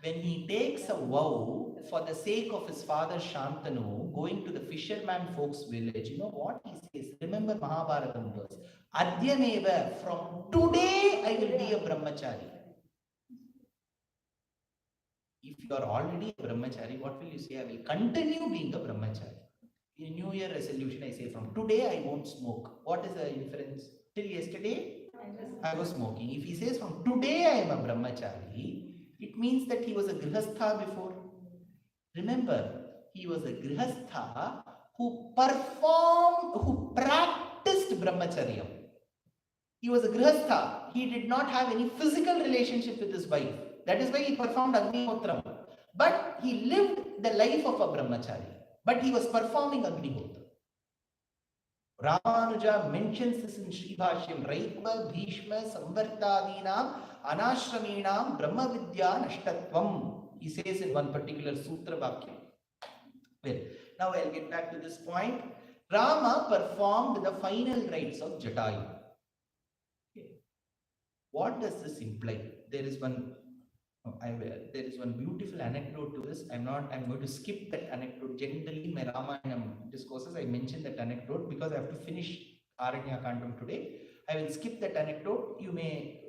When he takes a vow for the sake of his father Shantanu, going to the fisherman folks' village, you know what he says? Remember Mahabharatam verse. Adyameva, from today I will be a brahmachari. If you are already a brahmachari, what will you say? I will continue being a brahmachari. In New Year resolution, I say from today I won't smoke. What is the inference? Till yesterday, I was smoking. If he says from today I am a brahmachari, it means that he was a grihastha before. Remember, he was a grihastha who practiced brahmacharya. He was a grihastha. He did not have any physical relationship with his wife. That is why he performed Agnihotram. But he lived the life of a brahmachari. But he was performing Agnihotra. Ramanuja mentions this in Sri Bhashyam. Raitva, Bhishma, Samvartadinam, Anashraminam, Brahma Vidya, Nashtatvam. He says in one particular Sutra Vakya. Well, now I'll get back to this point. Rama performed the final rites of Jatayu. Okay. What does this imply? There is one beautiful anecdote to this. I'm going to skip that anecdote. Generally, my Ramayanam discourses, I mention that anecdote because I have to finish Aranya Kandam today. I will skip that anecdote. You may,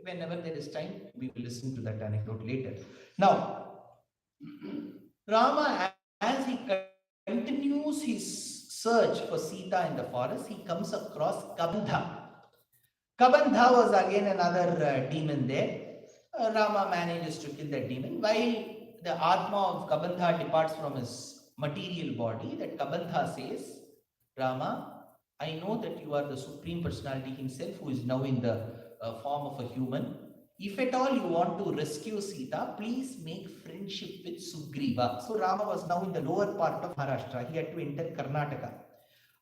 whenever there is time, we will listen to that anecdote later. Now, Rama, as he continues his search for Sita in the forest, he comes across Kabandha. Kabandha was again another demon there. Rama manages to kill that demon. While the Atma of Kabandha departs from his material body, that Kabandha says, Rama, I know that you are the Supreme Personality himself who is now in the form of a human. If at all you want to rescue Sita, please make friendship with Sugreeva. So Rama was now in the lower part of Maharashtra. He had to enter Karnataka.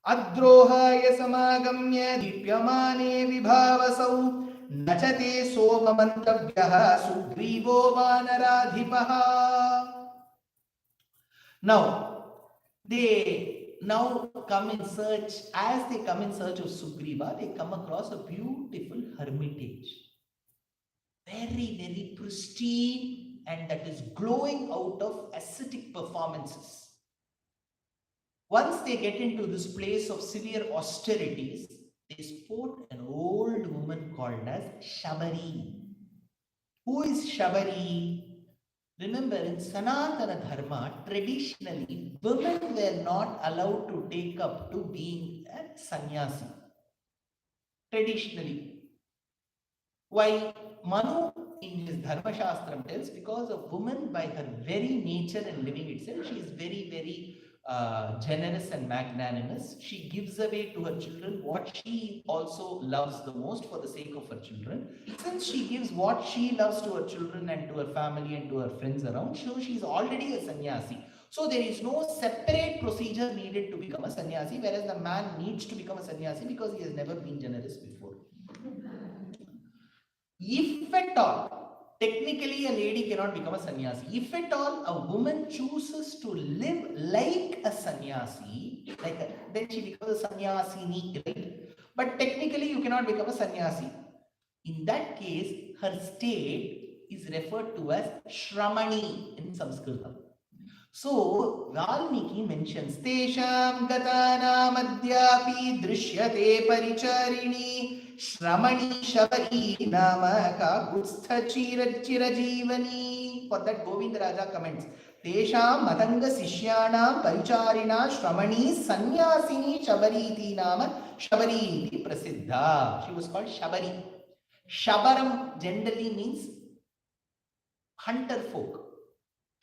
Adrohaya samagamya dipyamane vibhavasau nachate somamantavyaha Sugreevo vanaradhipaha. Now, they now come in search, as they come in search of Sugreeva, they come across a beautiful hermitage. Very, very pristine, and that is glowing out of ascetic performances. Once they get into this place of severe austerities, they sport an old woman called as Shabari. Who is Shabari? Remember, in Sanātana Dharma, traditionally, women were not allowed to take up to being a sannyasi. Traditionally. Why? Manu in his Dharma Shastram tells, because a woman by her very nature and living itself, she is very, very generous and magnanimous. She gives away to her children what she also loves the most for the sake of her children. Since she gives what she loves to her children and to her family and to her friends around, so she is already a sannyasi. So there is no separate procedure needed to become a sannyasi, whereas the man needs to become a sannyasi because he has never been generous before. If at all, technically a lady cannot become a sannyasi. If at all a woman chooses to live like a sannyasi, then she becomes a sannyasini, right? But technically you cannot become a sannyasi. In that case, her state is referred to as Shramani in Sanskrit. So Valmiki mentions Tesham Gatanam Adyapi Drishyate Paricharini Shramani Shabari Namaka Gustha Chirajivani. For that, Govinda Raja comments, Tesham Matanga Sishyanam Paricharina Shramani Sanyasini Shabariti Nama Shabariti Prasiddha. She was called Shabari. Shabaram generally means hunter folk.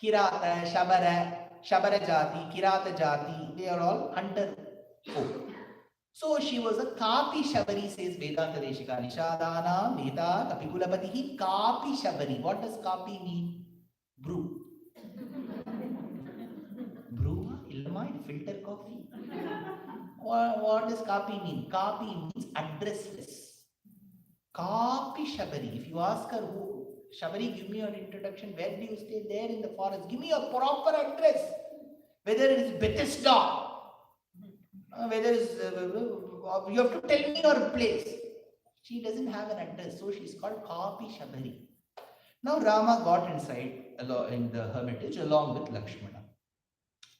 Kirata, Shabara Jati, Kirata Jati, they are all hunter folk. So she was a Kapi Shabari, says Vedanta Deshika. Nishadana, Veda, Kapikulapatihi, Kapi Shabari. What does Kapi mean? Brew. Brew? Illamai, filter coffee. What does Kapi mean? Kapi means addressless. Kapi Shabari. If you ask her, who, Shabari, give me your introduction. Where do you stay? There in the forest. Give me your proper address. Whether it is Bethesda, whether it's, you have to tell me your place. She doesn't have an address, so she's called Kapi Shabari. Now Rama got inside in the hermitage along with Lakshmana.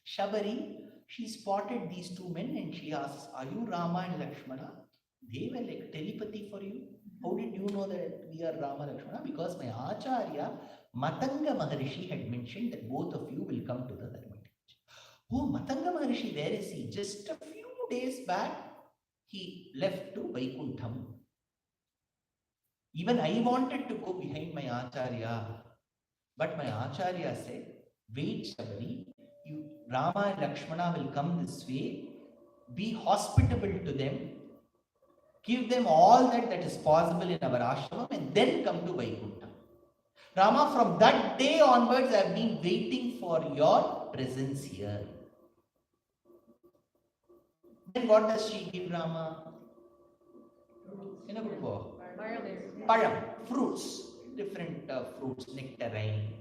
Shabari, she spotted these two men and she asks, are you Rama and Lakshmana? They were like telepathy for you. How did you know that we are Rama and Lakshmana? Because my Acharya, Matanga Maharishi, had mentioned that both of you will come to the hermitage. Oh, Matanga Maharishi, where is he? Just a few days back, he left to Vaikuntham. Even I wanted to go behind my Acharya, but my Acharya said, wait, Shabari, Rama and Lakshmana will come this way, be hospitable to them, give them all that is possible in our ashram, and then come to Vaikuntha. Rama, from that day onwards, I have been waiting for your presence here. Then what does she give Rama? Param, fruits, different fruits, nectarine,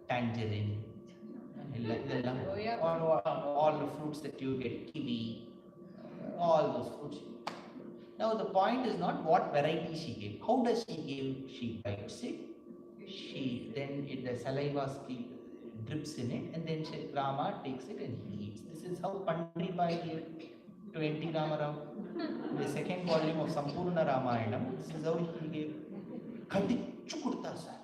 tangerine, all the fruits that you get, kiwi, all those fruits. Now the point is not what variety she gave. How does she give? She bites it. The saliva drips in it, and then Rama takes it and he eats. This is how Pandri Bai gave to N.T. Ramarao. The second volume of Sampurna Ramayanam. This is how he gave. Chitrakuta, sir.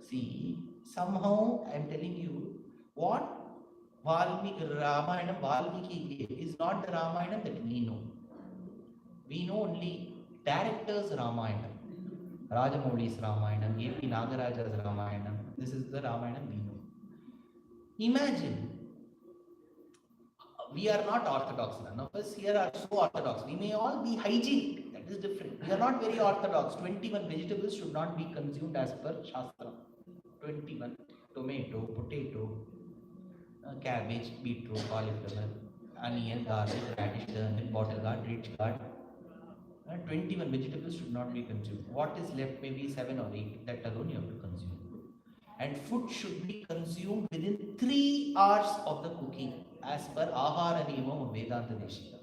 See, somehow I am telling you what Valmiki gave is not the Ramayana that we know. We know only directors Ramayana. Rajamouli's Ramayana, A.P. Nagaraja's Ramayana. This is the Ramayana we know. Imagine, we are not orthodox. None of us here are so orthodox. We may all be hygienic. That is different. We are not very orthodox. 21 vegetables should not be consumed as per Shastra. 21. Tomato, potato, cabbage, beetroot, cauliflower, onion, garlic, radish, turnip, bottle gourd, ridge gourd. 21 vegetables should not be consumed. What is left, maybe 7 or 8, that alone you have to consume. And food should be consumed within 3 hours of the cooking, as per Ahara Niyamam of Vedanta Deshika.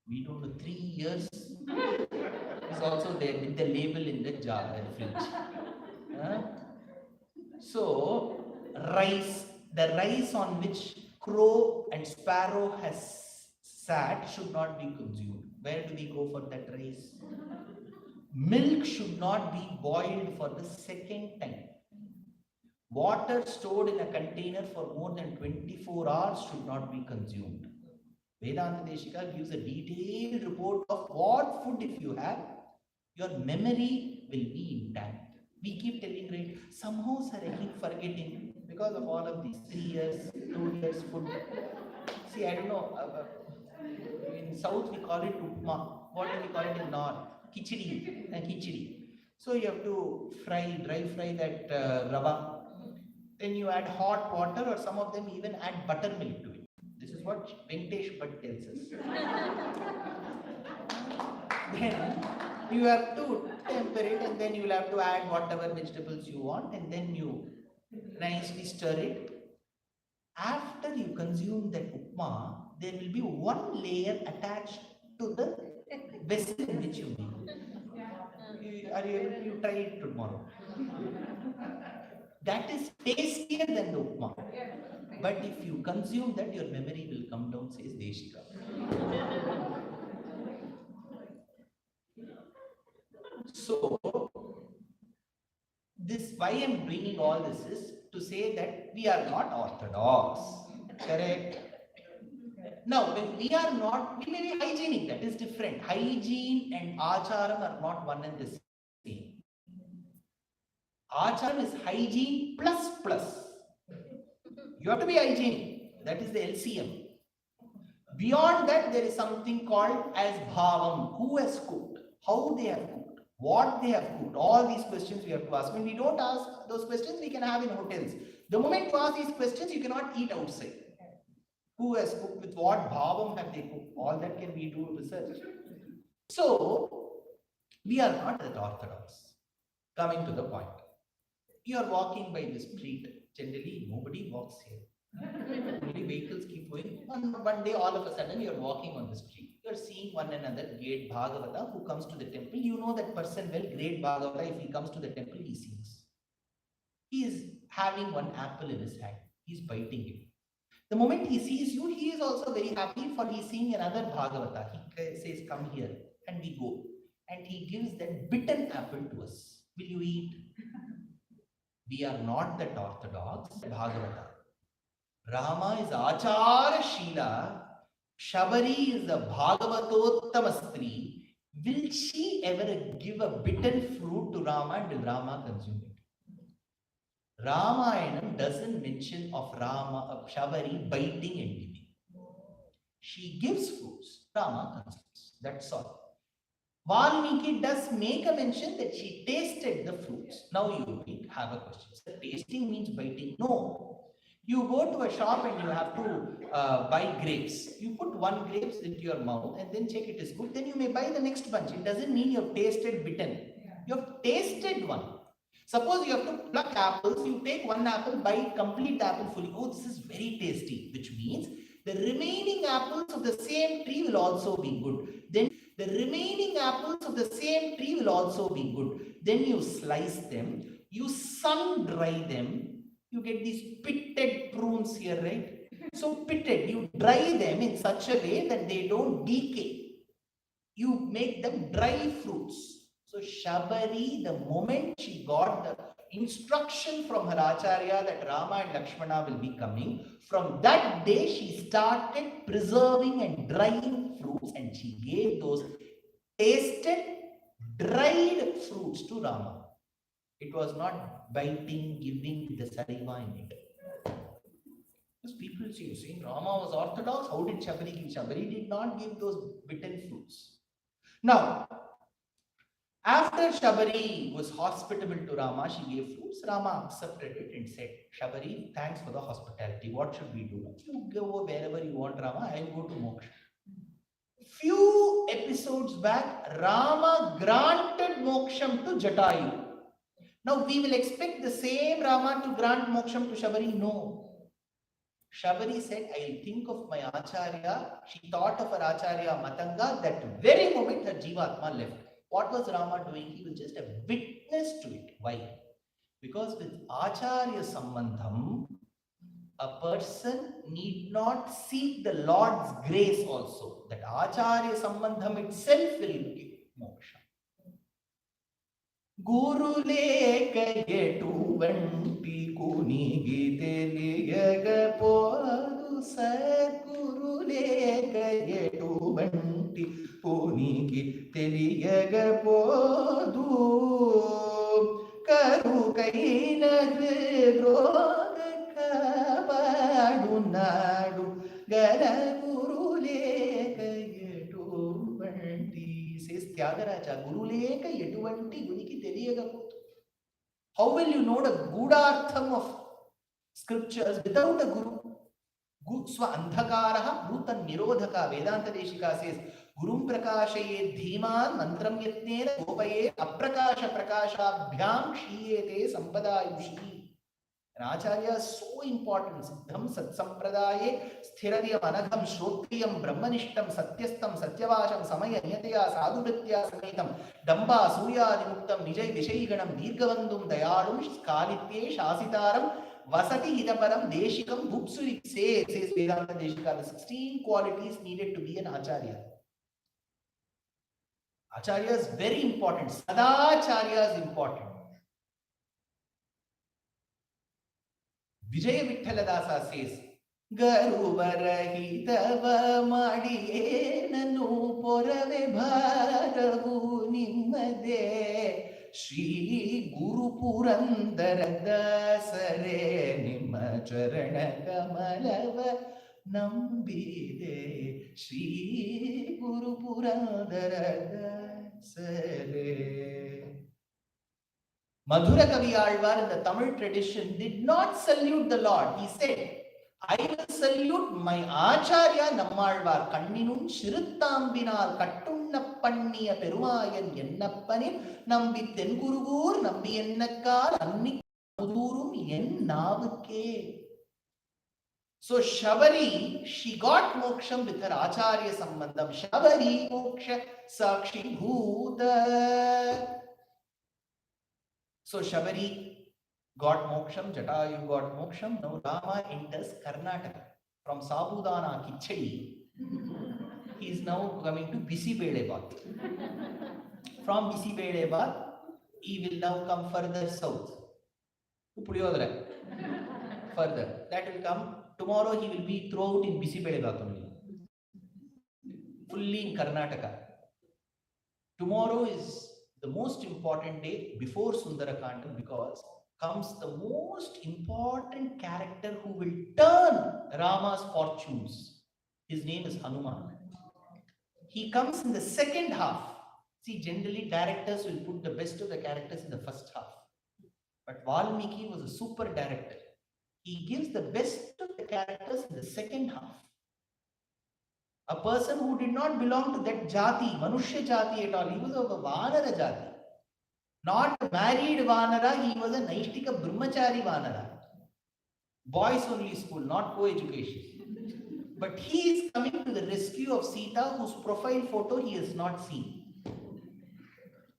We don't know, 3 years is also there with the label in the jar and fridge. So, rice, the rice on which crow and sparrow has sat should not be consumed. Where do we go for that rice? Milk should not be boiled for the second time. Water stored in a container for more than 24 hours should not be consumed. Vedanta Deshika gives a detailed report of what food if you have, your memory will be intact. We keep telling, right, somehow sir, I keep forgetting because of all of these 3 years, 2 years food. See, I don't know, in South we call it upma. What do we call it in North? Khichdi. So you have to dry fry that rava. Then you add hot water, or some of them even add buttermilk to it. This is what Venkatesh Bhatt tells us. Then you have to temper it, and then you will have to add whatever vegetables you want, and then you nicely stir it. After you consume that upma, there will be one layer attached to the vessel in which you make. Are you able to try it tomorrow? That is tastier than the upma. But if you consume that, your memory will come down, says Deshika. So, why I am bringing all this is to say that we are not orthodox. Correct? Now, when we are not, we may be hygienic, that is different. Hygiene and acharam are not one and the same. Acharam is hygiene plus. You have to be hygienic. That is the LCM. Beyond that, there is something called as bhavam. Who has cooked? How they have cooked? What they have cooked? All these questions we have to ask. When we don't ask those questions, we can have in hotels. The moment you ask these questions, you cannot eat outside. Who has cooked? With what bhavam have they cooked? All that can we do research. So, we are not that orthodox. Coming to the point. You are walking by the street. Generally, nobody walks here. Only vehicles keep going. One day, all of a sudden, you are walking on the street. You are seeing one another, great Bhagavata, who comes to the temple. You know that person well, great Bhagavata. If he comes to the temple, he sings. He is having one apple in his hand. He is biting it. The moment he sees you, he is also very happy, for he is seeing another Bhagavata. He says, come here, and we go. And he gives that bitten apple to us. Will you eat? We are not that orthodox. Bhagavata. Rama is Achara Sheela. Sabari is the Bhagavatottama Stri. Will she ever give a bitten fruit to Rama, and will Rama consume it? Ramayanam doesn't mention of Sabari biting and giving. She gives fruits. Rama consumes. That's all. Valmiki does make a mention that she tasted the fruits. Now you will have a question. So tasting means biting? No. You go to a shop and you have to buy grapes. You put one grapes into your mouth and then check it is good. Then you may buy the next bunch. It doesn't mean you have tasted bitten. You have tasted one. Suppose you have to pluck apples. You take one apple, bite complete apple fully. Oh, this is very tasty. Which means the remaining apples of the same tree will also be good. Then the remaining apples of the same tree will also be good. Then you slice them. You sun dry them. You get these pitted prunes here, right? So pitted, you dry them in such a way that they don't decay. You make them dry fruits. So Shabari, the moment she got the instruction from her Acharya that Rama and Lakshmana will be coming, from that day she started preserving and drying fruits, and she gave those tasted dried fruits to Rama. It was not biting, giving the saliva in it. Because people see, saying Rama was orthodox, how did Shabari give? Shabari did not give those bitten fruits. Now, after Shabari was hospitable to Rama, she gave fruits. Rama accepted it and said, Shabari, thanks for the hospitality. What should we do? You go wherever you want, Rama. I will go to Moksham. Few episodes back, Rama granted Moksham to Jatayu. Now we will expect the same Rama to grant Moksham to Shabari. No. Shabari said, I will think of my Acharya. She thought of her Acharya Matanga. That very moment her Jivatma left. What was Rama doing? He was just a witness to it. Why? Because with Acharya Sambandham, a person need not seek the Lord's grace also. That Acharya Sambandham itself will give Moksha. Guruleka etuvanti kunigi teliyagapodu Sadguruleka etuvanti kunigi teliyagapodu Karukaina hridrodaka padu nadu Galaguruleka etuvanti. Says Tyagaraja, Guruleka etuvanti guniki teliyagapodu. How will you know the Gudhartham of scriptures without a guru? Swa andhakaraha bhutan nirodhaka. Vedanta Deshika says, Gurum prakashaye dhiman mantram yatnena gopaye aprakasha prakashabhyam shiyete sampadayushi. And Acharya is so important. Siddham satsampradaye sthirariyam anagham shrotriyam brahmanishtam satyastam satyavasham samaya niyataya sadhuvritya sametam damba suryadimuktam vijay vishayiganam dirgavandum dayalum skalitye shasitaram vasati hidaparam deshikam bhupsurik says Vedanta Deshika. The 16 qualities needed to be an Acharya. Acharya is very important. Sadacharya is important. Vijaya Vithaladasa says, Garuvarahitava madiye nanu porave bharavu nimmade Shri Guru Purandaradasare nimma charana kamalava nambide Shri Guru Purandaradasare. Madhura Kavi Alvar in the Tamil tradition did not salute the Lord. He said, I will salute my Acharya Nammalvar Kanninum Shiruttambinar Kattunna Panniya Perumayan Yennappanin Nambi Tengurugur Nambi Ennakar Annik Mudurum Yen Navuke. So Shabari, she got Moksham with her Acharya Sambandham. Shabari Moksha Sakshi Bhuta. So Shabari got Moksham, Jatayu got Moksham. Now Rama enters Karnataka. From Sabudana Kichadi, he is now coming to Bisibelebath. From Bisibelebath, he will now come further south to Puliyodara. Further, that will come. Tomorrow he will be throughout in Bisibelebath only. Fully in Karnataka. Tomorrow is the most important day before Sundarakanda because comes the most important character who will turn Rama's fortunes. His name is Hanuman. He comes in the second half. See, generally directors will put the best of the characters in the first half. But Valmiki was a super director. He gives the best of the characters in the second half. A person who did not belong to that jati, Manushya jati at all. He was of a Vanara jati. Not a married Vanara, he was a Naishtika Brahmachari Vanara. Boys only school, not co-education. But he is coming to the rescue of Sita, whose profile photo he has not seen.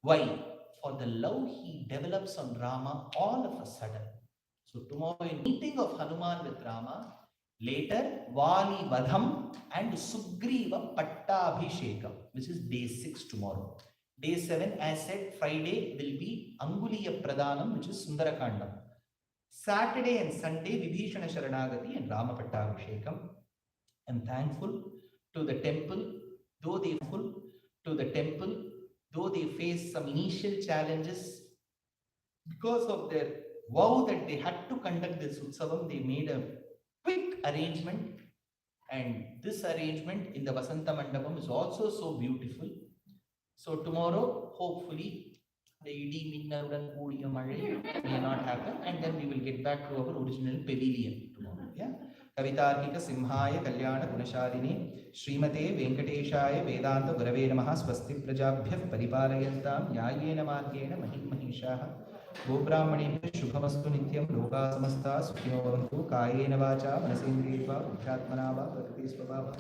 Why? For the love he develops on Rama all of a sudden. So tomorrow in meeting of Hanuman with Rama, later Vali Vadham and Sugreeva Pattabhishekam, which is day 6 tomorrow. Day 7, as said, Friday will be Anguleeya Pradanam, which is Sundarakandam. Saturday and Sunday, Vibheeshana Sharanagathy and Rama Pattabhishekam. I'm thankful to the temple, though they face some initial challenges because of their vow that they had to conduct this Utsavam. They made a quick arrangement, and this arrangement in the Vasanta Mandapam is also so beautiful. So tomorrow, hopefully, the Idi Minnarudan Koodiya Mazhai may not happen, and then we will get back to our original pavilion tomorrow. Yeah. Kavitarkika Simhaya Kalyana Gunashaline Srimate Venkateshaya Vedanta Gurave Namaha Swasti Prajabhya Paripalayantam Nyayena Margena Mahim Mahishaha Gobrahmanebhyo Shubhamastu Nityam Loka Samasta Sukhino Bhavantu Kayena Vacha Manasendriyatva Buddhatmana Va Prakriti Swabhava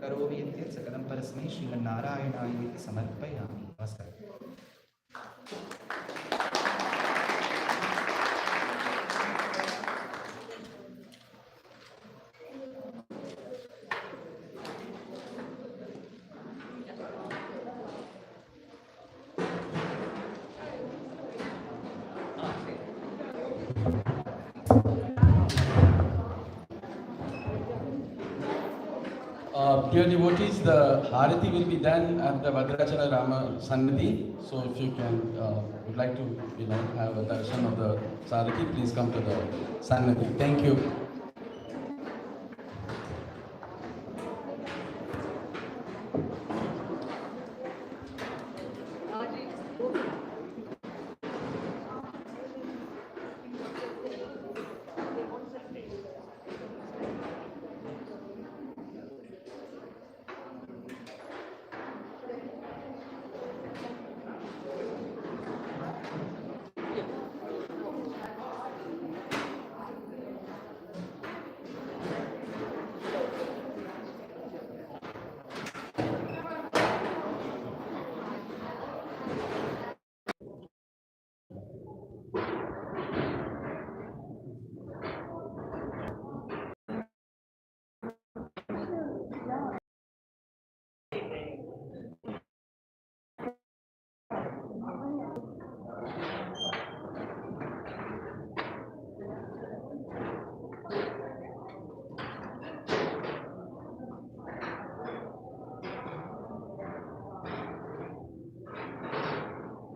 Karomi Yatyat Sakalam Parasmai Sriman Narayanayati Samarpayami. Namaskar. Dear devotees, the Harati will be done at the Vadrachala Rama Sannidhi. So if you can, would like to, have a darshan of the Sarati, please come to the Sannidhi. Thank you.